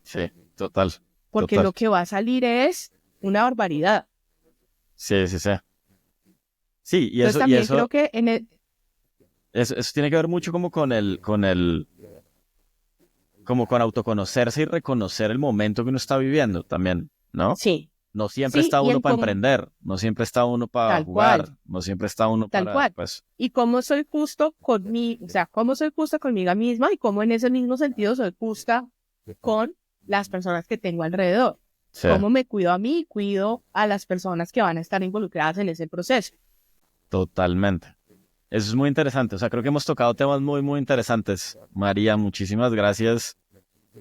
Sí, total. Porque total. Lo que va a salir es una barbaridad. Sí. Sí, y entonces eso... también y eso... creo que Eso tiene que ver mucho como como con autoconocerse y reconocer el momento que uno está viviendo también, ¿no? Sí. No siempre está uno para emprender, no siempre está uno para jugar, no siempre está uno para... cual. Pues... Y cómo soy justo conmigo, o sea, cómo soy justa conmigo misma y cómo en ese mismo sentido soy justa con las personas que tengo alrededor. Sí. Cómo me cuido a mí y cuido a las personas que van a estar involucradas en ese proceso. Totalmente. Eso es muy interesante. O sea, creo que hemos tocado temas muy, muy interesantes. María, muchísimas gracias,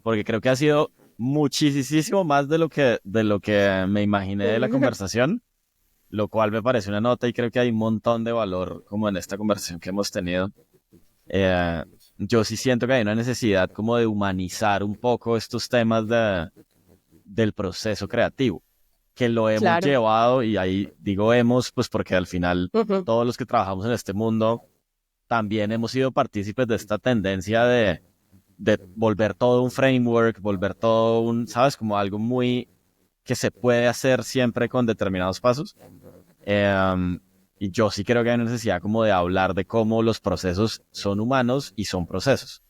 porque creo que ha sido muchísimo más de lo que me imaginé de la conversación, lo cual me parece una nota y creo que hay un montón de valor como en esta conversación que hemos tenido. Yo sí siento que hay una necesidad como de humanizar un poco estos temas del proceso creativo, que lo hemos llevado, y ahí digo hemos, pues porque al final todos los que trabajamos en este mundo también hemos sido partícipes de esta tendencia de volver todo un framework, volver todo un, ¿sabes? Como algo muy que se puede hacer siempre con determinados pasos. Y yo sí creo que hay una necesidad como de hablar de cómo los procesos son humanos y son procesos.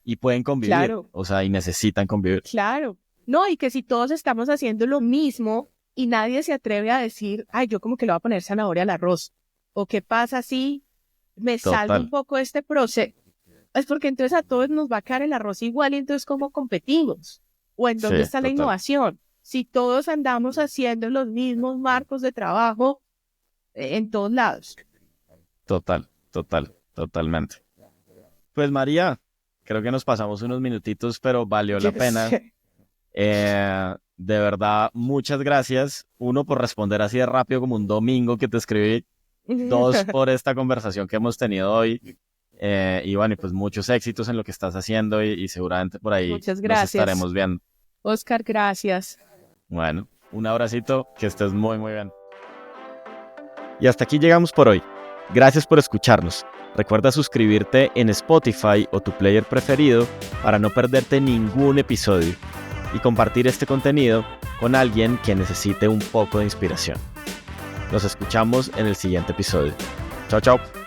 Y pueden convivir, o sea, y necesitan convivir. Claro. No, y que si todos estamos haciendo lo mismo, y nadie se atreve a decir, ay, yo como que le voy a poner zanahoria al arroz. O qué pasa si me salgo un poco de este proceso. Es porque entonces a todos nos va a caer el arroz igual y entonces ¿cómo competimos? ¿O en dónde está la innovación? Si todos andamos haciendo los mismos marcos de trabajo en todos lados. Totalmente. Pues María, creo que nos pasamos unos minutitos, pero valió la pena. De verdad, muchas gracias. 1, por responder así de rápido como un domingo que te escribí. 2, por esta conversación que hemos tenido hoy. Y bueno, pues muchos éxitos en lo que estás haciendo y seguramente por ahí nos estaremos viendo. Oscar, gracias. Bueno, un abracito, que estés muy, muy bien. Y hasta aquí llegamos por hoy. Gracias por escucharnos. Recuerda suscribirte en Spotify o tu player preferido para no perderte ningún episodio y compartir este contenido con alguien que necesite un poco de inspiración. Nos escuchamos en el siguiente episodio. Chao, chao.